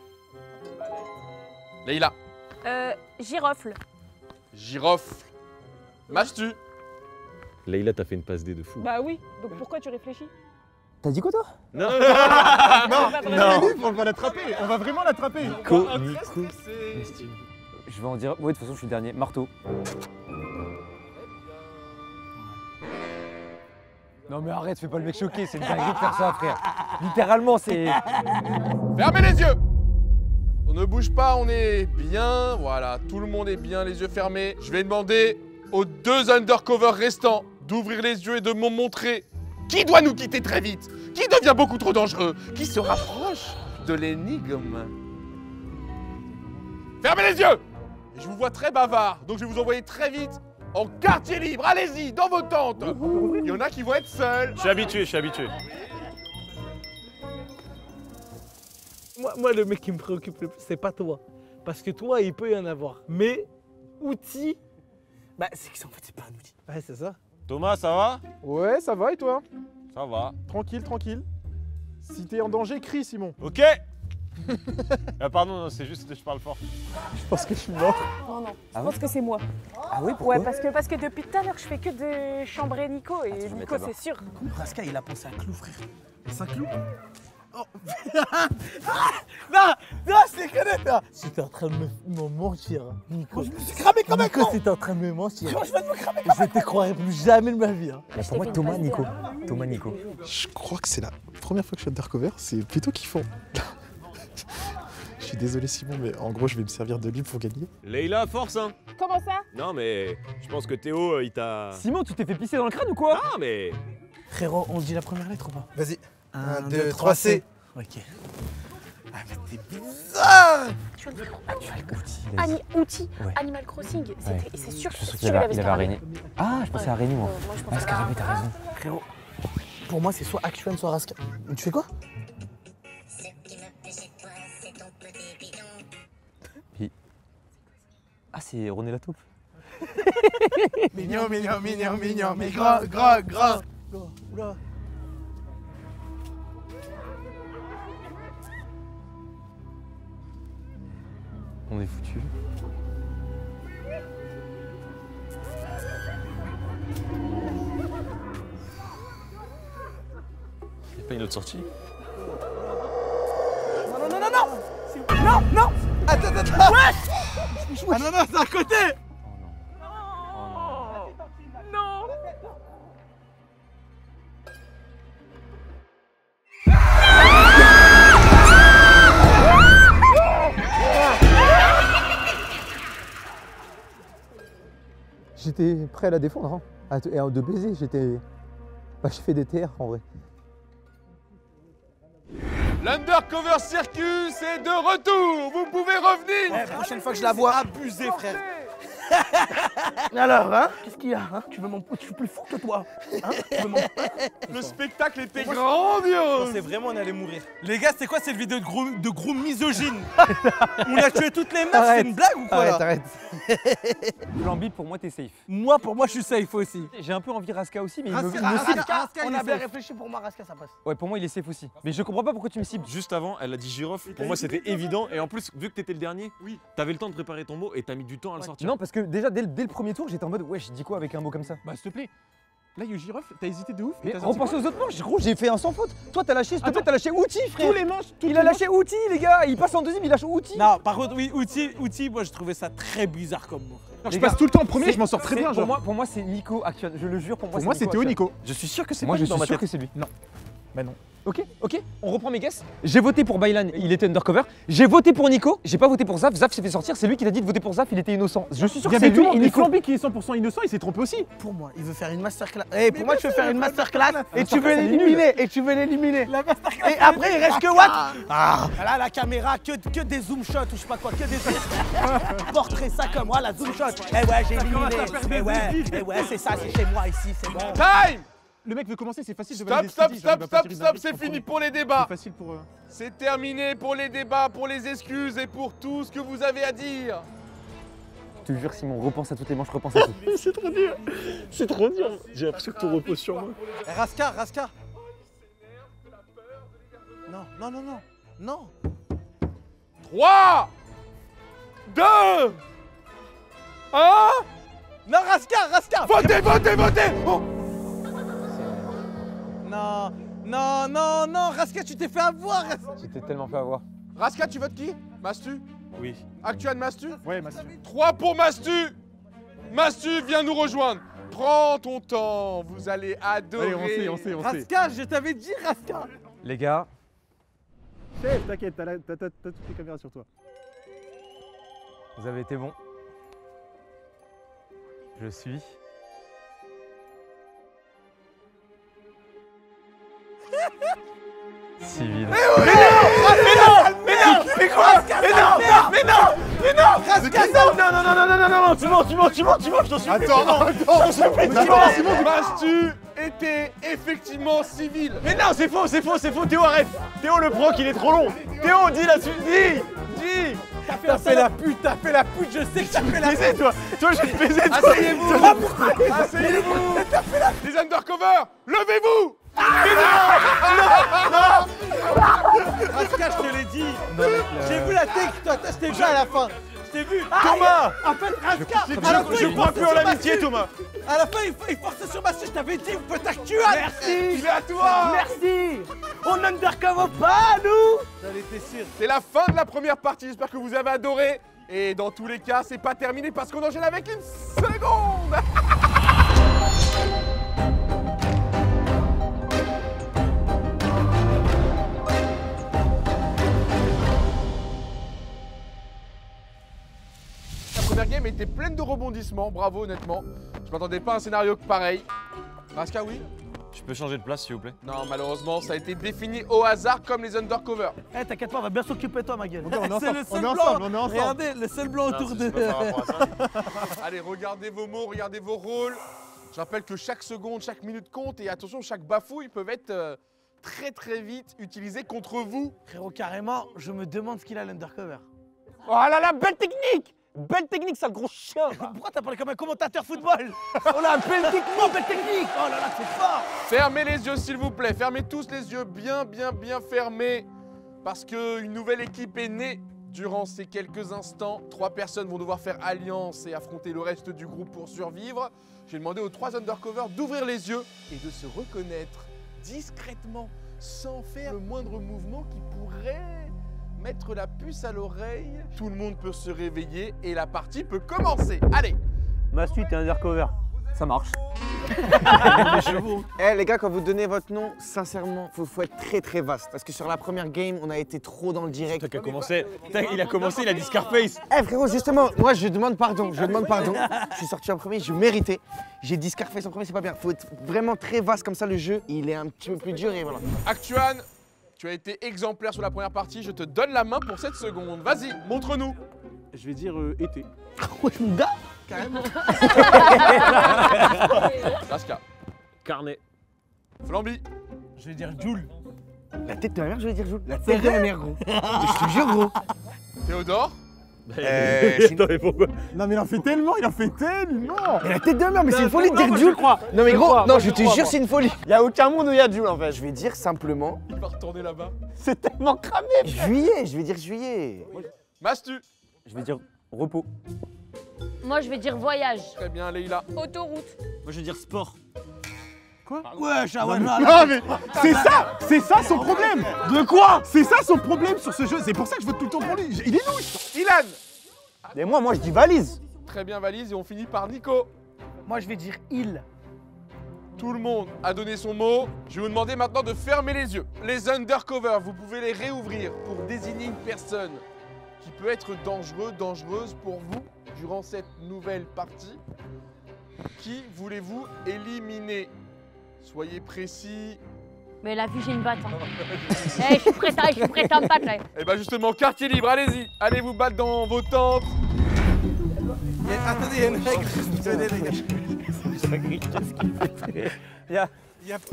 Leïla. Girofle. Girofle. Mastu. Leïla, t'as fait une passe D de fou. Bah oui, donc pourquoi tu réfléchis? T'as dit quoi toi? Non, On va l'attraper, on va vraiment l'attraper. Nico. Je vais en dire. Ouais, de toute façon, je suis le dernier. Marteau. Non, mais arrête, fais pas le mec choqué, c'est une dinguerie de faire ça, frère. Littéralement, c'est. Fermez les yeux. On ne bouge pas, on est bien. Voilà, tout le monde est bien, les yeux fermés. Je vais demander aux 2 undercover restants d'ouvrir les yeux et de me montrer qui doit nous quitter très vite, qui devient beaucoup trop dangereux, qui se rapproche de l'énigme. Fermez les yeux. Et je vous vois très bavard, donc je vais vous envoyer très vite en quartier libre. Allez-y, dans vos tentes. Il y en a qui vont être seuls. Je suis habitué. Moi, le mec qui me préoccupe le plus, c'est pas toi. Parce que toi, il peut y en avoir. Mais, outil, bah, en fait, c'est pas un outil. Ouais, c'est ça. Thomas, ça va? Ouais, ça va et toi? Ça va. Tranquille, tranquille. Si t'es en danger, crie Simon. Ok. Ah pardon, non, c'est juste que je parle fort. Je pense que je suis mort. Non, je pense que c'est moi. Ah oui, pourquoi? Ouais, parce que depuis tout à l'heure, je fais que de chambrer Nico. Et je vais Nico, mettre c'est sûr. Raska, il a pensé à Clou, frère. C'est un clou. Oh. Non, c'est connaître là. C'était en train de me mentir, Nico. Je me suis cramé comme un con. Nico, c'était en train de me mentir. Je vais me cramer. Je te croirais plus jamais de ma vie. Pour moi, Thomas, Nico. Thomas, Nico. Je crois que c'est la première fois que je suis undercover, c'est plutôt kiffant. Je suis désolé Simon, mais en gros je vais me servir de lui pour gagner. Leïla, force hein. Comment ça? Non mais je pense que Théo, il t'a... Simon, tu t'es fait pisser dans le crâne ou quoi? Ah mais... Frérot, on dit la première lettre ou pas? Vas-y. 1, 2, 3, C. Ok. Ah, mais t'es bizarre! Outil, Animal Crossing. C'est sûr Je suis sûr que qu'il avait araignée. Ah, je pensais à araignée, moi. Moi, je Ah, pensais Scarabée, t'as raison. Frérot, pour moi, c'est soit Actuan, soit Raska. Tu fais quoi? Ah, c'est René Lataupe. Mignon, mignon, mignon, mignon, mais grand, grand, grand. Oula. On est foutu. Y'a pas une autre sortie? Non, non, non, non! Non, non! Attends, attends! Ouais! Ah non, non, c'est à côté! Non. J'étais prêt à la défendre, hein. Et de baiser, j'étais... Bah, j'ai fait des TR en vrai. L'Undercover Circus est de retour. Vous pouvez revenir. La prochaine fois que je la vois. Abusé, frère. Alors, hein? Qu'est-ce qu'il y a, hein? Tu veux mon... Je suis plus fort que toi. Hein? Tu veux mon... Le spectacle était grandiose. On sait vraiment on allait mourir. Les gars, c'est quoi cette vidéo de gros misogyne? On a tué toutes les meufs, c'est une blague ou quoi? Arrête. Flamby, pour moi, t'es safe. Moi, pour moi, je suis safe aussi. J'ai un peu envie Raska aussi, mais Raska, il me cible. on a bien réfléchi, pour moi, Raska, ça passe. Ouais, pour moi, il est safe aussi. Mais je comprends pas pourquoi tu me cibles. Juste avant, elle a dit girofle. Pour moi, c'était évident. Et en plus, vu que t'étais le dernier, t'avais le temps de préparer ton mot et t'as mis du temps à le sortir. Non, parce que déjà, dès le premier tour, j'étais en mode, ouais, je dis quoi avec un mot comme ça? Bah, s'il te plaît. Là, il y a eu girofle, t'as hésité de ouf. Mais repensez aux autres manches, gros, j'ai fait un sans faute. Toi, t'as lâché, s'il te plaît, t'as lâché outil, frère. Tous les manches, il a lâché outil, les gars. Il passe en deuxième, il lâche outil. Non, par contre, oui, outil, moi, je trouvais ça très bizarre comme mot. Je passe tout le temps en premier, je m'en sors très bien. Pour moi, c'est Nico Action. Je le jure, pour moi, c'est Théo Nico. Je suis sûr que c'est moi, pas je suis sûr que c'est lui. Non. Bah non. Ok, on reprend mes guesses. J'ai voté pour Baylan, il était undercover. J'ai voté pour Nico, j'ai pas voté pour Zaf. Zaf s'est fait sortir, c'est lui qui a dit de voter pour Zaf, il était innocent. Je suis sûr que c'est lui et Nico. Flamby qui est 100% innocent, il s'est trompé aussi. Pour moi, il veut faire une masterclass. Eh, pour moi, tu veux faire une masterclass et tu veux l'éliminer. Et tu veux l'éliminer. Et après, il reste que what? Ah là, la caméra, que des zoom shots ou je sais pas quoi, que des portrait ça comme moi, la zoom shot. Eh ouais, j'ai éliminé. Eh ouais, c'est ça, c'est chez moi ici, c'est bon. Time. Le mec veut commencer, c'est facile de Stop, c'est fini pour les débats. C'est facile pour... C'est terminé pour les débats, pour les excuses et pour tout ce que vous avez à dire. Je te jure, Simon, repense à toutes les manches, repense à tout. C'est trop dur. C'est trop dur. J'ai l'impression que tout repose sur moi. Raska. Non. Non. 3, 2, 1. Non, Raska. Votez. Oh. Non, Raska, tu t'es fait avoir. J'étais tellement fait avoir. Raska, tu votes qui? Mastu? Oui. Actuan Mastu? Ouais, Mastu. 3 pour Mastu. Mastu, viens nous rejoindre. Prends ton temps, vous allez adorer. Allez, on sait. Raska, je t'avais dit, Raska. Les gars. Chef, t'inquiète, t'as toutes les caméras sur toi. Vous avez été bons. Je suis... civil. Mais non Raska, non, tu mens, je t'en supplie. Attends, Mastu était effectivement civil. Mais non, c'est faux, Théo, arrête. Théo, le proc, il est trop long. Théo, dis la suite, dis. T'as fait la pute, je sais que t'as fait la pute. Toi, je vais te baiser, toi. Asseyez-vous. Les undercover, levez-vous. Raska, je te l'ai dit. J'ai vu la tête, toi, je t'ai vu à la fin. Je t'ai vu. Thomas. En fait, Raska, Je crois plus en l'amitié, Thomas. À la fin, il force sur ma suite, je t'avais dit, vous faites actuel. Merci. Il est à toi. Merci. On undercover pas, nous. J'en étais sûr. C'est la fin de la première partie, j'espère que vous avez adoré. Et dans tous les cas, c'est pas terminé parce qu'on enchaîne avec une seconde. La première game était pleine de rebondissements, bravo honnêtement. Je m'attendais pas à un scénario pareil. Raska, oui? Je peux changer de place s'il vous plaît? Non, malheureusement, ça a été défini au hasard comme les undercover. Eh, t'inquiète pas, on va bien s'occuper de toi, ma gueule. Ok, on est ensemble, le on seul est blanc. ensemble, on est ensemble. Regardez, le seul blanc autour de... Allez, regardez vos mots, regardez vos rôles. Je rappelle que chaque seconde, chaque minute compte et attention, chaque bafouille peuvent être très vite utilisés contre vous. Frérot, carrément, je me demande ce qu'il a l'undercover. Oh là là, belle technique! Belle technique, sale gros chien! Pourquoi t'as parlé comme un commentateur football? On a belle technique, belle technique! Oh là là, c'est fort! Fermez les yeux s'il vous plaît, fermez tous les yeux bien fermés. Parce qu'une nouvelle équipe est née durant ces quelques instants. 3 personnes vont devoir faire alliance et affronter le reste du groupe pour survivre. J'ai demandé aux 3 undercovers d'ouvrir les yeux et de se reconnaître discrètement, sans faire le moindre mouvement qui pourrait mettre la puce à l'oreille. Tout le monde peut se réveiller et la partie peut commencer. Allez! Mastu, t'es undercover. Ça marche. Eh les gars, quand vous donnez votre nom, sincèrement, faut être très vaste. Parce que sur la première game, on a été trop dans le direct. Il a commencé, il a dit Scarface. Eh frérot, justement, moi je demande pardon, je suis sorti en premier, je méritais. J'ai dit Scarface en premier, c'est pas bien. Faut être vraiment très vaste comme ça, le jeu, il est un petit peu plus dur et voilà. Actuan, tu as été exemplaire sur la première partie, je te donne la main pour 7 secondes. Vas-y, montre-nous. Je vais dire été. Wesh mon gars, carrément. Raska. Carnet. Flamby. Je vais dire Joule. La tête de ma mère, je vais dire Joule. La tête de ma mère, gros. Je te jure, gros. Théodore. Non mais pourquoi? Non mais il en fait tellement, Mais la tête de ma mère, mais c'est une folie de dire Joule. Non mais gros, non, je te jure, c'est une folie. Il y a aucun monde où il y a Joule en fait. Je vais dire simplement... Il va retourner là-bas. C'est tellement cramé. Juillet, je vais dire juillet. Mastu. Je vais dire repos. Moi, je vais dire voyage. Très bien, Leïla. Autoroute. Moi je vais dire sport. Wesh, ah ouais, non, Non mais c'est ça son problème. De quoi? C'est ça son problème sur ce jeu, c'est pour ça que je vote tout le temps pour lui. Il est louche. Ilan. Et moi je dis valise. Très bien, valise, et on finit par Nico. moi je vais dire il. Tout le monde a donné son mot. Je vais vous demander maintenant de fermer les yeux. Les undercover, vous pouvez les réouvrir pour désigner une personne qui peut être dangereuse pour vous durant cette nouvelle partie. Qui voulez-vous éliminer? Soyez précis. Mais la vue, j'ai une batte. Hein. Eh, je suis prête à me battre là. Et bah justement, quartier libre, allez-y. Allez vous battre dans vos tentes. Attendez, il y a une règle. Tenez les gars.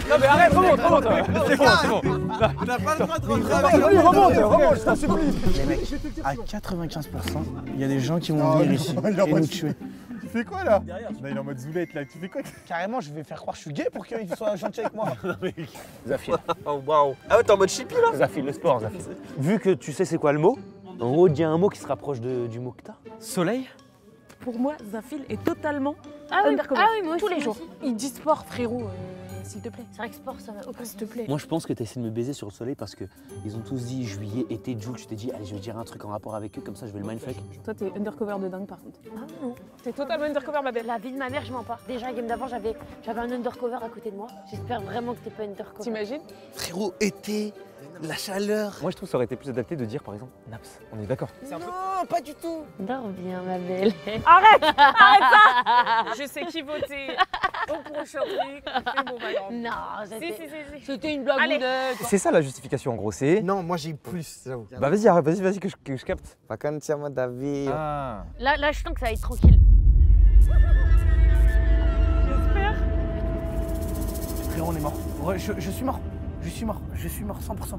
Non mais arrête, remonte. C'est bon. T'as pas le droit de rentrer avec Remonte, je t'en supplie. Les mecs, à 95%, il y a des gens qui vont venir ici et nous tuer. Tu fais quoi là? Là il est en mode zoulette là, tu fais quoi? Carrément, je vais faire croire que je suis gay pour qu'il soit gentil avec moi. Zafil. Waouh. Ah ouais, t'es en mode chippy là? Zafil, le sport, Zafil. Vu que tu sais c'est quoi le mot, en gros, dis un mot qui se rapproche du mot que t'as. Soleil? Pour moi, Zafil est totalement oui, undercover. moi tous aussi, les jours. moi aussi. Il dit sport, frérot, s'il te plaît. C'est vrai que sport, ça va aucun S'il te plaît. Moi je pense que t'essaies de me baiser sur le soleil parce qu'ils ont tous dit juillet, été, Joule. Je t'ai dit, allez, je vais dire un truc en rapport avec eux, comme ça je vais le mindfuck. Toi, t'es undercover de dingue par contre. Ah non. T'es totalement undercover, ma belle. La vie de ma mère, je mens pas. Déjà, game d'avant, j'avais un undercover à côté de moi. J'espère vraiment que t'es pas undercover. T'imagines? Frérot, été, la chaleur. Moi je trouve que ça aurait été plus adapté de dire par exemple Naps. On est d'accord? Non, pas du tout. Dors bien, ma belle. Arrête ça. Je sais qui voter au prochain truc. C'est bon, ma grande. Non, Si. c'était une blague. Allez. C'est ça la justification en gros, c'est... Non, moi j'ai plus, j'avoue. Bah vas-y que je capte. Vacances, David. Ah. Là, je sens que ça va être tranquille. J'espère. Frérot, on est mort. Ouais, je suis mort. Je suis mort 100%.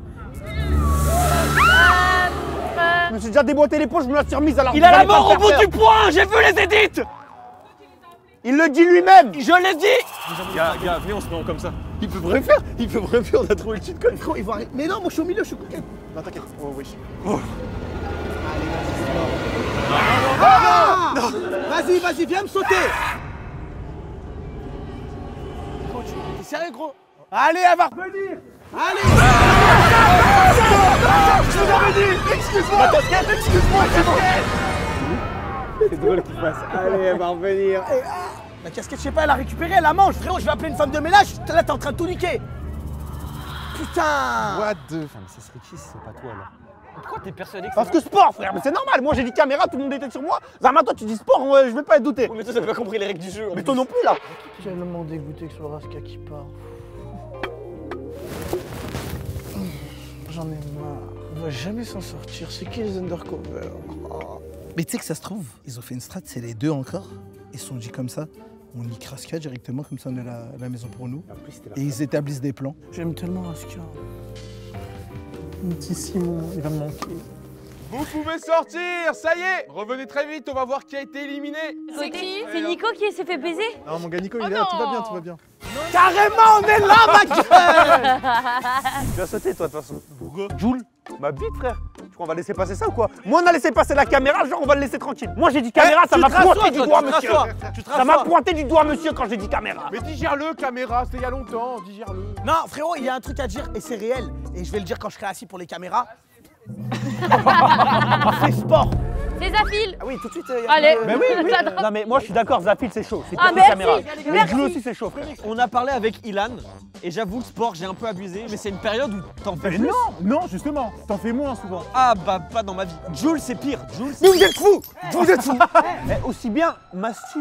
Je me suis déjà déboîté l'épaule, je me la suis remise alors. Il a la mort au bout du poing. J'ai vu les édits. Il le dit lui-même. Je l'ai dit. Gars, venez, on se met comme ça. Il peut rien faire, on a trouvé le cheat code. Frérot, ils vont arrêter. Mais non, moi je suis au milieu, je suis coquette. Non, t'inquiète. Oh, wesh. Vas-y, viens me sauter. Gros, t'es sérieux, gros? Allez, elle va revenir. Allez. Je vous avais dit. Excuse-moi, C'est drôle qu'il fasse. Allez, elle va revenir. La casquette, je sais pas, elle a récupéré, elle la mange. Frérot, je vais appeler une femme de ménage. Là, t'es en train de tout niquer. Putain. What the... Enfin, mais ça serait qui si c'est pas toi là? Pourquoi t'es persuadé que Parce que sport, frère, mais c'est normal. Moi j'ai dit caméra, tout le monde était sur moi. Zama, toi tu dis sport, je vais pas être douté. Mais toi, t'as pas compris les règles du jeu. Mais toi non plus là. Tellement dégoûté que ce soit Raska qui part. j'en ai marre. On va jamais s'en sortir. C'est qui les undercover? Oh. Mais tu sais que ça se trouve, ils ont fait une strat, c'est les deux encore. Ils se sont dit comme ça, on nique Raska directement, comme ça on a la maison pour nous. Et ils établissent des plans. J'aime tellement Raska. Mon petit Simon, il va me manquer. Vous pouvez sortir, ça y est. Revenez très vite, on va voir qui a été éliminé. C'est qui? C'est Nico qui s'est fait baiser? Non, mon gars Nico, il est là, tout va bien, tout va bien. Carrément, on est là, ma gueule. Tu vas sauter, toi, de toute façon. Pourquoi? Joule, ma bite, frère. Tu crois qu'on va laisser passer ça ou quoi? Moi, on a laissé passer la caméra, genre, on va le laisser tranquille. Moi, j'ai dit caméra, ça m'a pointé du doigt, monsieur. Ça m'a pointé du doigt, monsieur, quand j'ai dit caméra. Mais digère-le, caméra, c'était il y a longtemps, digère-le. Non, frérot, il y a un truc à dire et c'est réel. Et je vais le dire quand je serai assis pour les caméras. C'est sport. C'est Zafil. Ah oui, tout de suite. Allez. Mais oui, oui. J'adore. Non mais moi je suis d'accord, Zafil c'est chaud. C'est Ah, pire que merci, caméra. Mais merci. Jules aussi c'est chaud, frère. On a parlé avec Ilan et j'avoue le sport j'ai un peu abusé, mais c'est une période où t'en fais plus. Non, justement, t'en fais moins souvent. Ah bah pas dans ma vie. Jules c'est pire. Jules. Mais vous êtes fous. Vous êtes fous. Aussi bien Mastu,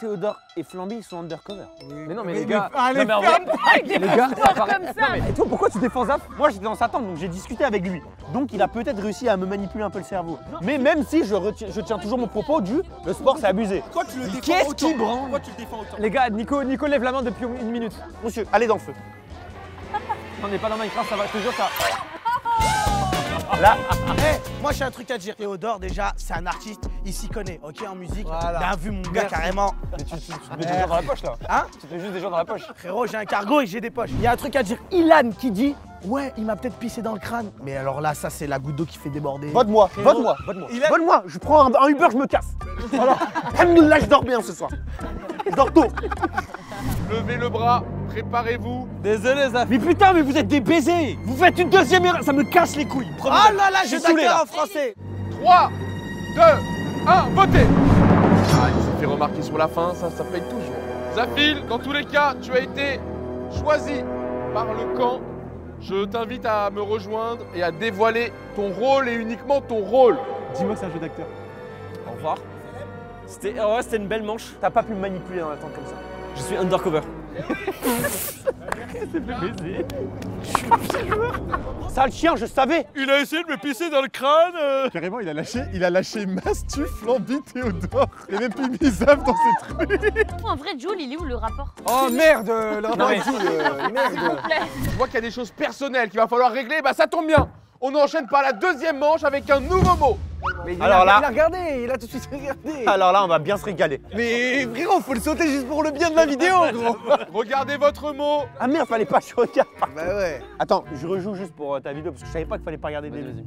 Théodore et Flamby ils sont undercover. Mais non, mais les gars. Allez, non, mais en vrai, les gars, comme ça. Non mais et toi pourquoi tu défends Zaf? Moi j'étais dans sa tente donc j'ai discuté avec lui. Donc il a peut-être réussi à me manipuler un peu le cerveau. Mais même si je tiens toujours mon propos du le sport c'est abusé. Pourquoi tu le défends Qu'est-ce autant? qui branle? Pourquoi tu le défends autant? les gars, Nico lève la main depuis une minute. Monsieur, allez dans le feu. On n'est pas dans Minecraft, ça va, je te jure, ça. Là, moi j'ai un truc à dire. Théodore, déjà, c'est un artiste, il s'y connaît, ok, en musique. Voilà. Bien vu, mon gars, carrément. Mais tu te mets des gens dans la poche là. Hein? Tu te mets juste des gens dans la poche. Frérot, j'ai un cargo et j'ai des poches. Il y a un truc à dire. Ilan qui dit ouais, il m'a peut-être pissé dans le crâne. Mais alors là, ça, c'est la goutte d'eau qui fait déborder. Vote-moi, vote-moi, vote-moi. Je prends un Uber, je me casse. Voilà. Alhamdoulilah, je dors bien ce soir. Je dors tôt. Levez le bras, préparez-vous. Désolé Zaf. Mais putain mais vous êtes des baisers. Vous faites une deuxième erreur, ça me casse les couilles. Ah là là, Je suis je saoulé, d'accord là. en français. 3, 2, 1, votez. Ah, il s'est fait remarquer sur la fin, ça paye toujours. Zafil, dans tous les cas, tu as été choisi par le camp. Je t'invite à me rejoindre et à dévoiler ton rôle et uniquement ton rôle. Dis-moi que c'est un jeu d'acteur. Au revoir. C'était une belle manche. T'as pas pu me manipuler dans la tente comme ça. Je suis undercover. Sale chien, je savais. Il a essayé de me pisser dans le crâne. Carrément, il a lâché Mastu, Flamby, Théodore. Il a même plus mis Zaf dans ses trucs. En vrai, Jules, il est où le rapport? Oh merde, le Non, rapport mais- est fou, merde. S'il vous plaît. Je vois qu'il y a des choses personnelles qu'il va falloir régler, bah ça tombe bien. On enchaîne par la deuxième manche avec un nouveau mot. Mais il Alors là- il a regardé, il a tout de suite regardé. Alors là, on va bien se régaler. Mais frérot, faut le sauter juste pour le bien de la vidéo, gros. Regardez votre mot. Ah merde, fallait pas que je regarde. Bah ouais. Attends, je rejoue juste pour ta vidéo parce que je savais pas qu'il fallait pas regarder des Vas-y.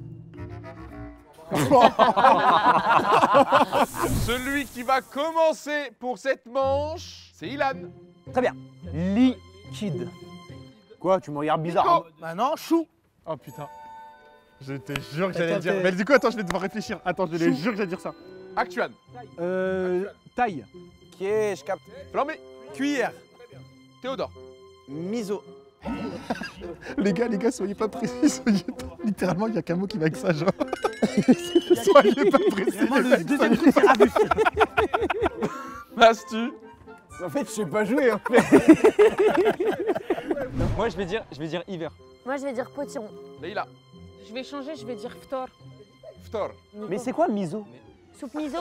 Celui qui va commencer pour cette manche, c'est Ilan. Très bien. Liquide. Quoi, tu me regardes bizarre. Nico. Bah non, chou. Oh putain. Je te jure que j'allais dire. Mais du coup, attends, je vais devoir réfléchir. Attends, je te jure que j'allais dire ça. Actuan. Taille. Ok, je capte. Flambé. Cuillère. Théodore. Miso. Les gars, soyez pas précis, soyez pas. Littéralement, il n'y a qu'un mot qui va avec ça, genre. Soyez pas précis. Le deuxième truc, c'est abus. Mastu. En fait, je sais pas jouer. Moi, je vais dire hiver. Moi, je vais dire potiron. Leïla. Je vais changer, je vais dire Ftor. Ftor. Mais c'est quoi miso? Soupe miso.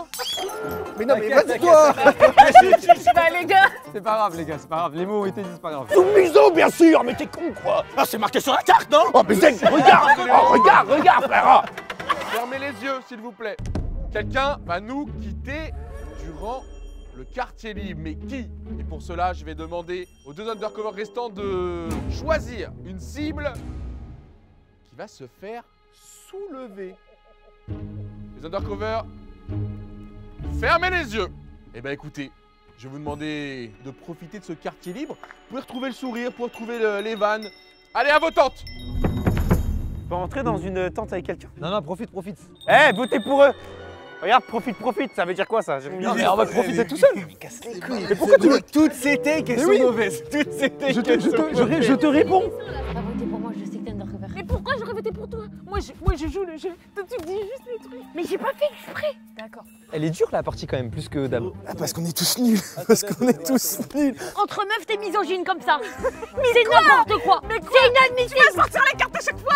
Mais non, mais vas-y toi. Bah les gars. C'est pas grave, les gars, c'est pas grave. Les mots ont été dit, c'est pas grave. Sous miso, bien sûr, mais t'es con quoi. Ah, c'est marqué sur la carte, non? Oh, mais regarde, regarde, frère. Fermez les yeux, s'il vous plaît. Quelqu'un va nous quitter durant le quartier libre. Mais qui? Et pour cela, je vais demander aux deux undercovers restants de choisir une cible qui va se faire soulever. Les undercovers, fermez les yeux. Eh bien écoutez, je vais vous demander de profiter de ce quartier libre. Vous pouvez retrouver le sourire, vous pouvez retrouver les vannes. Allez, à vos tentes. Tu peux rentrer dans une tente avec quelqu'un? Non, profite. Eh, votez pour eux. Regarde, profite, ça veut dire quoi ça? Non, mais on va profiter tout seul. Mais pourquoi tu veux? Toutes ces takes, elles sont mauvaises. Toutes ces takes, elles sont mauvaises. Je te réponds. T'as voté pour moi, je sais que t'es undercover. Mais pourquoi je voté pour toi. Moi, je joue le jeu. Toi, tu dis juste les trucs. Mais j'ai pas fait exprès. D'accord. Elle est dure la partie quand même, plus que dame. Ah, parce qu'on est tous nuls. Parce qu'on est tous nuls. Entre meufs, t'es misogyne comme ça. C'est n'importe quoi. C'est inadmissible. Tu vas sortir la carte à chaque fois.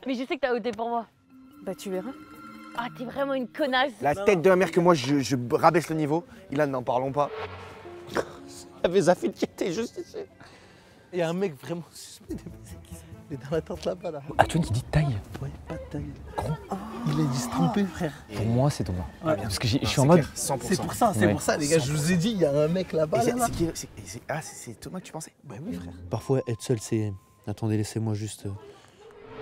Mais je sais que t'as voté pour moi. Bah, tu verras. Ah, t'es vraiment une connasse. La tête de ma mère que moi, je rabaisse le niveau. Ilan, n'en parlons pas. Il y avait Zafil qui était juste ici. Il y a un mec vraiment suspect. Il est dans la tente là-bas, là. Actuel qui dit taille. Ouais, pas de taille. Gros. Il a dit se tromper, frère. Pour moi, c'est Thomas. Ouais. Parce que je suis en mode. 100%. C'est pour ça, les gars. 100%. Je vous ai dit, il y a un mec là-bas. C'est Thomas que tu pensais? Bah oui, frère. Parfois, être seul, c'est. Attendez, laissez-moi juste.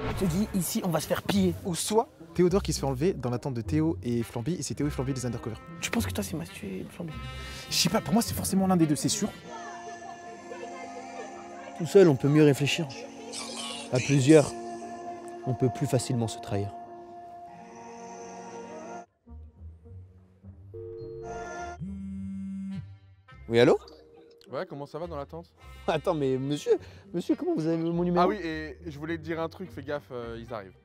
Je te dis, ici, on va se faire piller. Ou soit Théodore qui se fait enlever dans la tente de Théo et Flamby, et c'est Théo et Flamby les undercover. Tu penses que toi, c'est Mathieu et Flamby? Je sais pas, pour moi, c'est forcément l'un des deux, c'est sûr. Tout seul, on peut mieux réfléchir. À plusieurs, on peut plus facilement se trahir. Oui, allô? Ouais, comment ça va dans la tente? Attends, mais monsieur, comment vous avez mon numéro? Ah oui, et je voulais te dire un truc, fais gaffe, ils arrivent.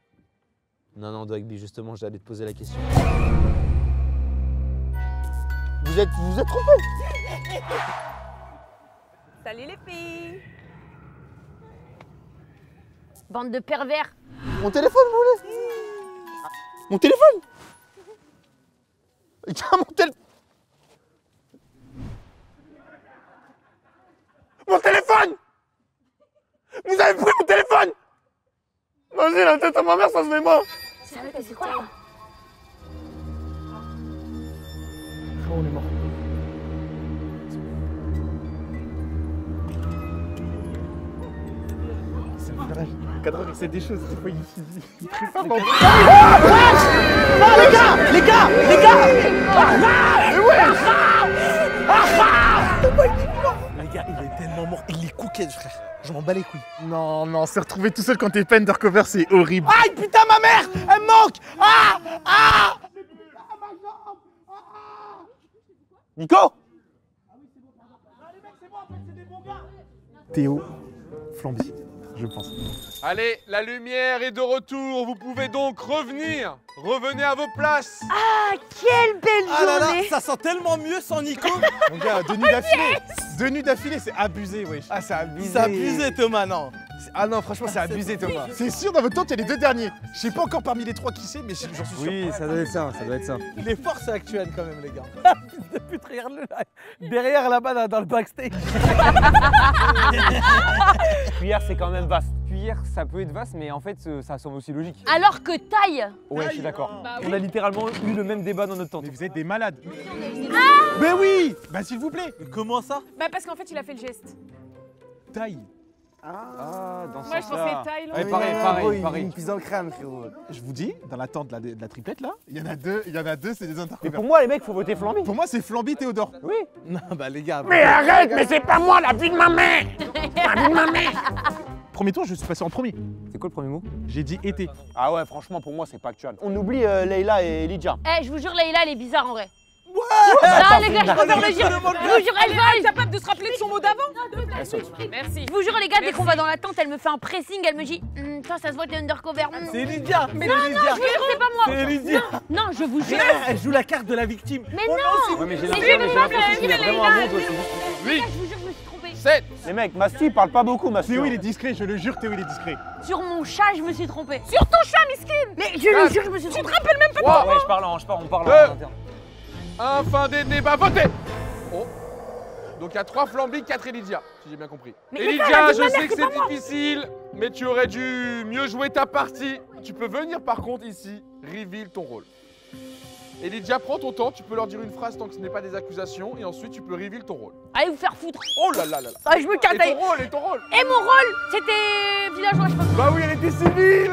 Non, Dogby, justement, j'allais te poser la question. Vous êtes trompés? Salut les filles. Bande de pervers. Mon téléphone, vous voulez? Mon téléphone? Mon téléphone! Mon téléphone! Vous avez pris mon téléphone! Vas-y, la tête à ma mère, ça se met pas! C'est quoi? On est mort. C'est le virage. Le cadreur, il sait des choses. Des fois, il prépare dans le... Ah, les gars! Les gars! Les gars, il est tellement mort. Il est cooked, frère. Je m'en bats les couilles. Non, se retrouver tout seul quand t'es pas undercover, c'est horrible. Aïe, putain, ma mère! Elle me manque! Ah! Nico! Théo, Flamby, je pense. Allez, la lumière est de retour, vous pouvez donc revenir. Revenez à vos places. Ah, quelle belle Ah là là, journée. ça sent tellement mieux sans Nico. Mon gars, 2 nuits d'affilée. 2 nuits d'affilée, c'est abusé, wesh. Ah, c'est abusé. C'est abusé, Thomas, non. Ah non, franchement, c'est abusé, Thomas. C'est sûr, dans votre tente, il y a les 2 derniers. Je sais pas encore parmi les 3 qui c'est, mais j'en suis sûr. Oui, ça doit être ça, Il est fort, ce Actuel, quand même, les gars. Fils de pute, regarde-le là. Derrière, là-bas, dans le backstage. Cuillère, c'est quand même vaste. Cuillère, ça peut être vaste, mais en fait, ça semble aussi logique. Alors que taille. Ouais, je suis d'accord. On a littéralement eu le même débat dans notre tente. Mais vous êtes des malades. Mais oui. Bah, s'il vous plaît. Comment ça? Bah, parce qu'en fait, il a fait le geste. Taille. Ah, dans ce Moi, je sens-là. pensais taille. Ouais, pareil. Une pisse dans le crâne, frérot. Je vous dis, dans la tente de la triplette, là, il y en a deux, c'est des Mais undercovers. pour moi, les mecs, faut voter Flamby. Pour moi, c'est Flamby Théodore. Oui. Non, bah, les gars. Mais arrête, mais c'est pas moi, la vie de ma mère! La vie de ma mère! Premier tour, je suis passé en premier. C'est quoi le premier mot? J'ai dit été. Ah ouais, franchement, pour moi, c'est pas actuel. On oublie Leïla et Elydia. Eh, je vous jure, Leïla, elle est bizarre en vrai. Ouais. Non, les gars, je préfère le dire. Je vous jure, elle est capable de se rappeler de son mot d'avant. Merci. Je vous jure, les gars, dès qu'on va dans la tente, elle me fait un pressing, elle me dit toi, ça se voit, t'es undercover. C'est Elydia. Mais non, je vous jure, c'est pas moi. C'est Elydia. Non, je vous jure. Elle joue la carte de la victime. Mais non. Ouais, mais j'ai C'est l'impression qu'il a vraiment un bon dossier. Les gars, je vous jure, je me suis trompée. 7. Les mecs, Mastu, il parle pas beaucoup, Mastu. Théo, il est discret, je le jure, Théo, il est discret. Sur mon chat, je me suis trompée. Sur ton chat, miskin. Mais je le jure, je me suis trompée. Tu te rappelles même pas de moi. Ouais, on parle en interne. Fin des débats, votez. Oh. Donc il y a 3 Flamby, 4 Elydia, si j'ai bien compris. Mais Elydia, je sais que c'est difficile, mais tu aurais dû mieux jouer ta partie. Tu peux venir par contre ici, reveal ton rôle. Elydia, prends ton temps, tu peux leur dire une phrase tant que ce n'est pas des accusations, et ensuite tu peux reveal ton rôle. Allez vous faire foutre. Oh là là là là. Ah, je me casse. Et ton rôle. Et mon rôle, c'était villageois, je sais pas. Bah oui, elle était civile.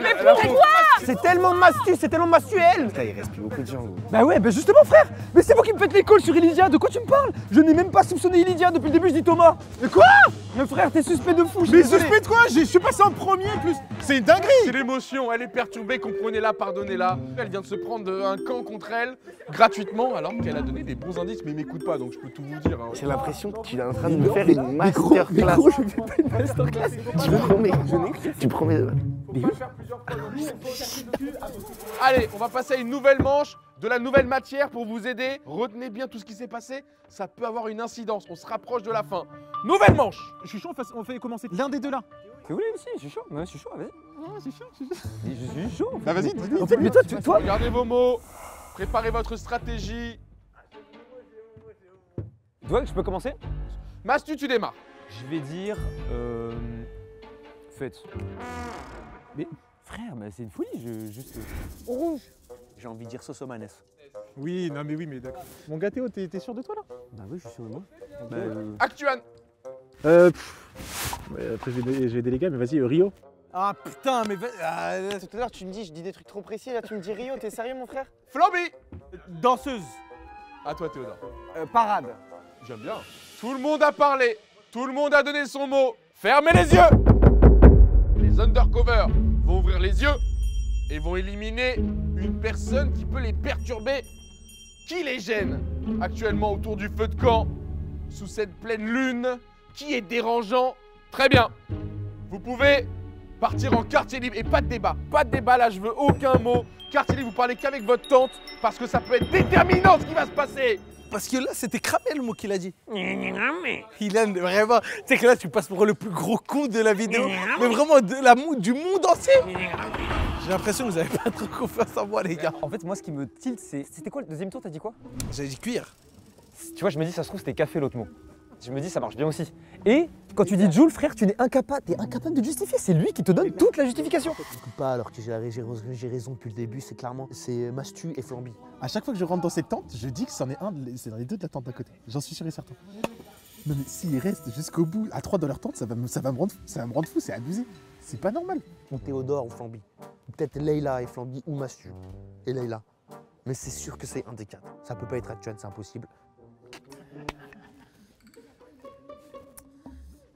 Mais pourquoi? C'est tellement Mastu, c'est tellement Mastuel. Putain, il reste plus beaucoup de gens. Bah ouais, bah justement, frère. Mais c'est vous qui me faites l'école sur Elydia. De quoi tu me parles? Je n'ai même pas soupçonné Elydia depuis le début, je dis Thomas. Mais quoi? Mais frère, t'es suspect de fou. Mais suspect de quoi? Je suis passé en premier en plus. C'est une dinguerie. C'est l'émotion, elle est perturbée, comprenez-la, pardonnez-la. Elle vient de se prendre un camp contre elle, gratuitement, alors qu'elle a donné des bons indices, mais il m'écoute pas, donc je peux tout vous dire. Hein. J'ai l'impression que tu es en train de me faire une masterclass. Mais gros, je fais pas une masterclass. Tu promets de... peut pas le faire plusieurs fois. Allez, on va passer à une nouvelle manche, de la nouvelle matière pour vous aider. Retenez bien tout ce qui s'est passé, ça peut avoir une incidence. On se rapproche de la fin. Nouvelle manche. Je suis chaud, on fait commencer l'un des deux là. Vous voulez aussi, je suis chaud. Ouais, je suis chaud, vas-y. C'est chaud, c'est chaud. Je suis chaud. Bah vas-y, dis-nous. En fait, mais toi, Regardez vos mots, préparez votre stratégie. Toi, je peux commencer? Mastu, tu démarres. Je vais dire. Fête. Mais frère, mais c'est une folie, juste. Rouge. J'ai envie de dire Sosomanes. Oui, non mais oui, mais d'accord. Mon gars Théo, t'es sûr de toi là? Bah oui, je suis sûr de moi. Actuan. Après je vais déléguer, mais vas-y, Rio. Ah putain, mais tout à l'heure tu me dis, je dis des trucs trop précis, là tu me dis Rio, t'es sérieux mon frère? Flamby. Danseuse. À toi Théodore. Parade. J'aime bien. Tout le monde a parlé, tout le monde a donné son mot. Fermez les yeux. Les undercover vont ouvrir les yeux et vont éliminer une personne qui peut les perturber. Qui les gêne actuellement autour du feu de camp, sous cette pleine lune? Qui est dérangeant? Très bien. Vous pouvez partir en quartier libre et pas de débat. Pas de débat là, je veux aucun mot. Quartier libre, vous parlez qu'avec votre tante parce que ça peut être déterminant ce qui va se passer. Parce que là, c'était cramé le mot qu'il a dit. Ilan, vraiment, tu sais que là, tu passes pour le plus gros con de la vidéo, mais vraiment du monde entier. J'ai l'impression que vous n'avez pas trop confiance en moi, les gars. En fait, moi, ce qui me tilte, c'est. C'était quoi le deuxième tour? T'as dit quoi? J'avais dit cuir. Tu vois, je me dis, ça se trouve, c'était café l'autre mot. Je me dis, ça marche bien aussi. Et quand tu dis Jules, frère, tu n'es incapable, t'es incapable de justifier. C'est lui qui te donne toute la justification. Écoute pas, alors que j'ai raison depuis le début, c'est clairement, c'est Mastu et Flamby. À chaque fois que je rentre dans cette tente, je dis que c'en est c'est dans les deux de la tente d'à côté. J'en suis sûr et certain. Non mais s'ils restent jusqu'au bout, à 3 dans leur tente, ça va me rendre fou, c'est abusé. C'est pas normal. Ou Théodore ou Flamby. Peut-être Leïla et Flamby ou Mastu et Leïla. Mais c'est sûr que c'est un des 4. Ça peut pas être Actuan, c'est impossible.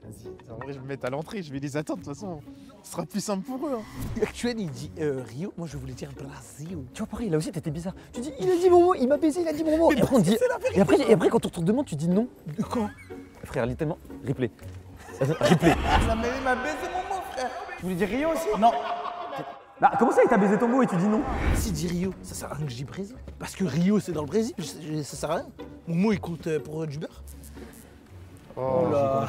Vas-y, en vrai, je vais me mettre à l'entrée, je vais les attendre, de toute façon, ce sera plus simple pour eux. Hein. Actuel, il dit Rio, moi je voulais dire Brésil. Tu vois, pareil, là aussi, t'étais bizarre. Tu dis, il a dit mon mot, il m'a baisé, il a dit mon mot. Et après, on dit. Et après, quand on te demande, tu dis non. De quoi? Frère, littéralement, replay. Replay. Il m'a baisé mon mot, frère. Tu voulais dire Rio aussi? Non. Bah, comment ça, il t'a baisé ton mot et tu dis non? S'il dit Rio, ça sert à rien que je dis Brésil. Parce que Rio, c'est dans le Brésil, ça sert à rien. Mon mot, il compte pour du beurre. Oh là.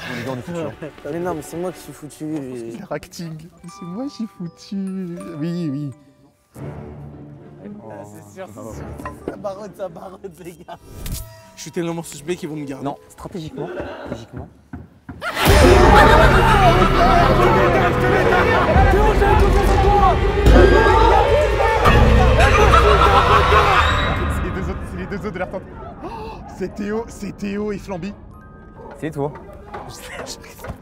Mais non, mais c'est moi qui suis foutu. Le acting, c'est moi qui suis foutu. Oui, oui. C'est sûr, ça barotte, les gars. Je suis tellement suspect qu'ils vont me garder. Non, stratégiquement. C'est les deux autres de la tente. Oh, c'est Théo et Flamby. C'est toi.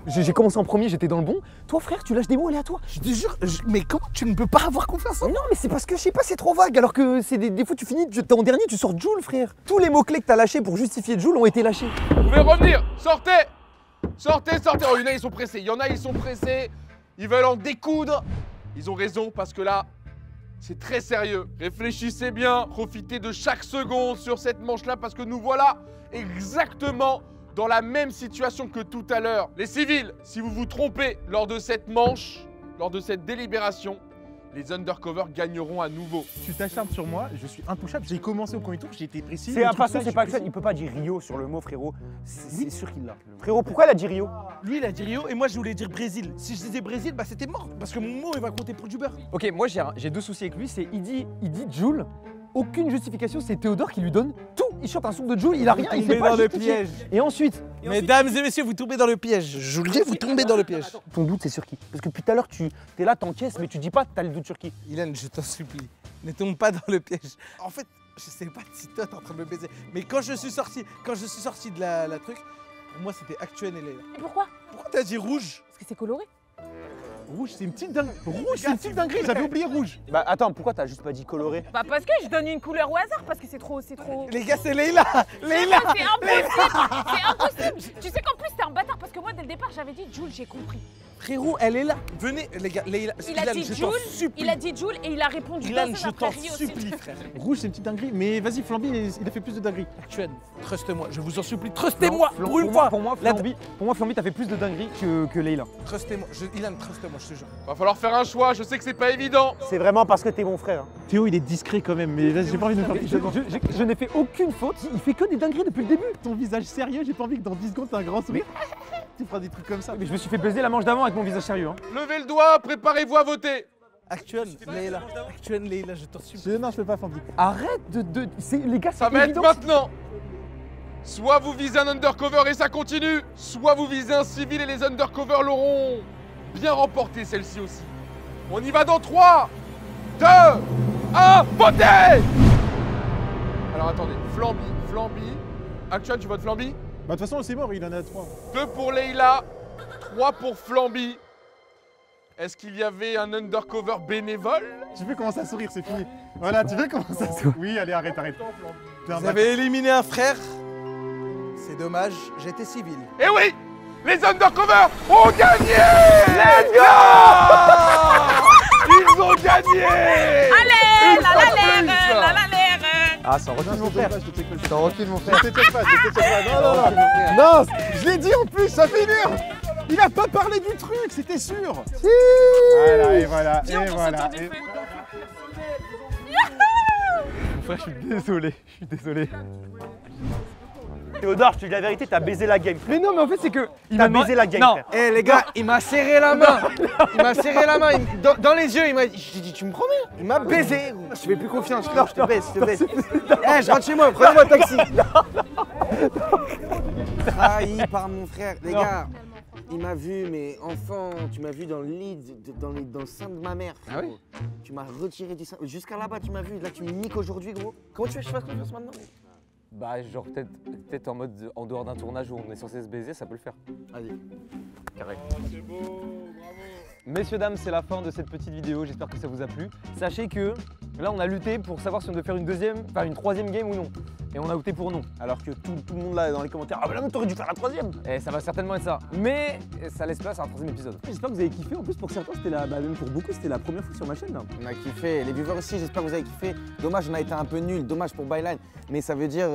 J'ai commencé en premier, j'étais dans le bon. Toi, frère, tu lâches des mots aléatoires. Je te jure, mais comment tu ne peux pas avoir confiance en moi? Non, mais c'est parce que je sais pas, c'est trop vague. Alors que c'est des fois, tu finis, t'es en dernier, tu sors Jules, frère. Tous les mots-clés que t'as lâchés pour justifier Jules ont été lâchés. Vous pouvez revenir, sortez. Sortez. Oh, il y en a, ils sont pressés. Ils veulent en découdre. Ils ont raison parce que là, c'est très sérieux. Réfléchissez bien, profitez de chaque seconde sur cette manche-là parce que nous voilà exactement dans la même situation que tout à l'heure. Les civils, si vous vous trompez lors de cette manche, lors de cette délibération, les undercover gagneront à nouveau. Tu t'acharnes sur moi, je suis intouchable. J'ai commencé au premier tour, j'ai été précis. C'est impossible, c'est pas Actuel. Il peut pas dire Rio sur le mot, frérot. C'est sûr qu'il l'a. Frérot, pourquoi il a dit Rio? Lui, il a dit Rio et moi, je voulais dire Brésil. Si je disais Brésil, bah c'était mort. Parce que mon mot, il va compter pour du beurre. Ok, moi j'ai deux soucis avec lui. C'est il dit Jules. Aucune justification, c'est Théodore qui lui donne tout. Il chante un son de Jules, il a rien, il fait pas dans le piège. Et ensuite, mesdames et messieurs, vous tombez dans le piège. Je vous le dis, vous tombez dans le piège. Ton doute, c'est sur qui? Parce que depuis tout à l'heure, tu es là, t'encaisses, mais tu dis pas t'as le doute sur qui. Ilan, je t'en supplie, ne tombe pas dans le piège. En fait, je sais pas si toi t'es en train de me baiser, mais quand je suis sorti de la truc, pour moi c'était Actuel et Leïla. Et pourquoi? Pourquoi t'as dit rouge? Parce que c'est coloré. Rouge, c'est une petite dinguerie. Rouge, c'est une petite dinguerie, j'avais oublié rouge. Bah attends, pourquoi t'as juste pas dit coloré? Bah parce que je donne une couleur au hasard, parce que c'est trop... Les gars, c'est Leïla. Leïla, c'est impossible. C'est impossible. Tu sais qu'en plus, t'es un bâtard, parce que moi, dès le départ, j'avais dit, Jules, j'ai compris. Frérot, elle est là. Venez, les gars. Leïla, Il a dit Jules, il a dit Jules et il a répondu Ilan, Dawson je après t'en Rio aussi. supplie, frère. Rouge, c'est une petite dinguerie, mais vas-y, Flamby, il a fait plus de dingueries. Actuel, trust-moi, je vous en supplie, trustez-moi pour une fois. Pour moi, Flamby, t'as fait plus de dingueries que Leïla. Trustez-moi, Ilan, trustez-moi, je te jure. Va falloir faire un choix, je sais que c'est pas évident. C'est vraiment parce que t'es mon frère. Théo, il est discret quand même, mais vas-y, j'ai pas envie de me faire. Je n'ai fait aucune faute, il fait que des dingueries depuis le début. Ton visage sérieux, j'ai pas envie que dans 10 secondes t'aies un grand sourire. Tu feras des trucs comme ça. Mais je me suis fait baiser la manche d'avant avec mon visage sérieux. Hein. Levez le doigt, préparez-vous à voter. Actuel, Leïla, je t'en supplie. Non, je peux pas, Flamby. Arrête les gars, Ça va être maintenant. Soit vous visez un undercover et ça continue, soit vous visez un civil et les undercovers l'auront bien remporté celle-ci aussi. On y va dans 3, 2, 1, votez! Alors attendez, Flamby. Actuel, tu votes Flamby? Bah de toute façon, c'est mort, il en a 3. 2 pour Leïla, 3 pour Flamby. Est-ce qu'il y avait un undercover bénévole? Tu veux commencer à sourire, c'est fini. Voilà, tu veux commencer à sourire. Oui, allez, arrête. Vous avez éliminé un frère. C'est dommage, j'étais civil. Eh oui! Les undercovers ont gagné! Let's go! Ils ont gagné! Allez, Une fois de plus. Ah, ça recule mon frère. Ça recule mon frère. Je te check pas. Non, je l'ai dit en plus, ça fait une heure. Il a pas parlé du truc, c'était sûr. Voilà, et voilà, et voilà. Mon frère, je suis désolé. Théodore, je te dis la vérité, t'as baisé la game. Mais non, mais en fait, c'est que. T'as baisé la game, frère. Eh les gars, il m'a serré la main. Il m'a serré la main. Dans les yeux, il m'a dit. J'ai dit, tu me promets? Il m'a baisé. Je fais plus confiance, frère. Je te baise, je te baise. Eh, je rentre chez moi, prenez-moi un taxi. Trahi par mon frère. Les gars, il m'a vu, mais enfant, tu m'as vu dans le lit, dans le sein de ma mère. Ah oui? Tu m'as retiré du sein. Jusqu'à là-bas, tu m'as vu. Là, tu me niques aujourd'hui, gros. Comment tu veux que je fasse confiance maintenant? Bah, genre, peut-être en mode en dehors d'un tournage où on est censé se baiser, ça peut le faire. Allez. Carré. C'est beau, bravo. Messieurs, dames, c'est la fin de cette petite vidéo. J'espère que ça vous a plu. Sachez que là, on a lutté pour savoir si on devait faire une troisième game ou non. Et on a opté pour non. Alors que tout le monde là dans les commentaires, ah bah là, t'aurais dû faire la troisième. Et ça va certainement être ça. Mais ça laisse place à un troisième épisode. J'espère que vous avez kiffé. En plus, pour certains, c'était même pour beaucoup, c'était la première fois sur ma chaîne là. On a kiffé. Les viewers aussi, j'espère que vous avez kiffé. Dommage, on a été un peu nul. Dommage pour Byline. Mais ça veut dire,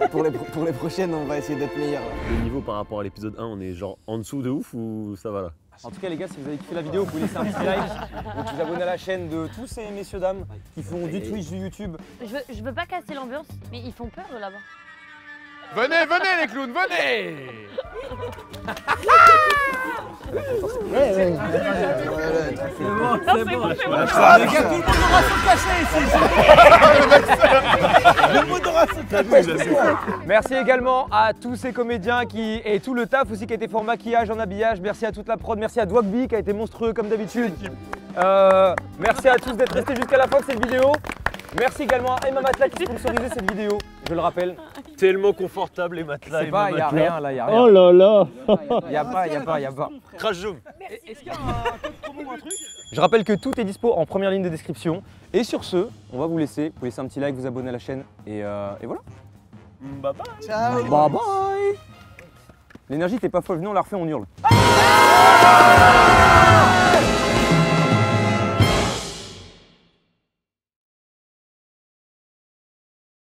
pour les prochaines, on va essayer d'être meilleurs. Le niveau par rapport à l'épisode 1, on est genre en dessous de ouf ou ça va là? En tout cas les gars, si vous avez kiffé la vidéo, vous pouvez laisser un petit like, vous abonner à la chaîne de tous ces messieurs dames qui font du Twitch, du YouTube. Je veux pas casser l'ambiance, mais ils font peur de là-bas. Venez les clowns, venez! C'est bon. Les gars, tout le monde aura son cachet ici. Le monde aura son cachet. Merci également à tous ces comédiens et tout le taf aussi qui a été fait en maquillage, en habillage. Merci à toute la prod, merci à Dwagby qui a été monstrueux comme d'habitude. Merci à tous d'être restés jusqu'à la fin de cette vidéo. Merci également à Emma Matelas qui sponsorisait cette vidéo, je le rappelle. Tellement confortable les matelas. C'est pas, il n'y a rien là, il n'y a rien. Oh là là. Il n'y a pas. Crash zoom. Est-ce qu'il y a un code promo ou un truc? Je rappelle que tout est dispo en première ligne de description. Et sur ce, on va vous laisser. Vous laissez un petit like, vous abonner à la chaîne et voilà. Bye bye. Ciao. Bye bye. L'énergie t'es pas folle, venez on la refait, on hurle.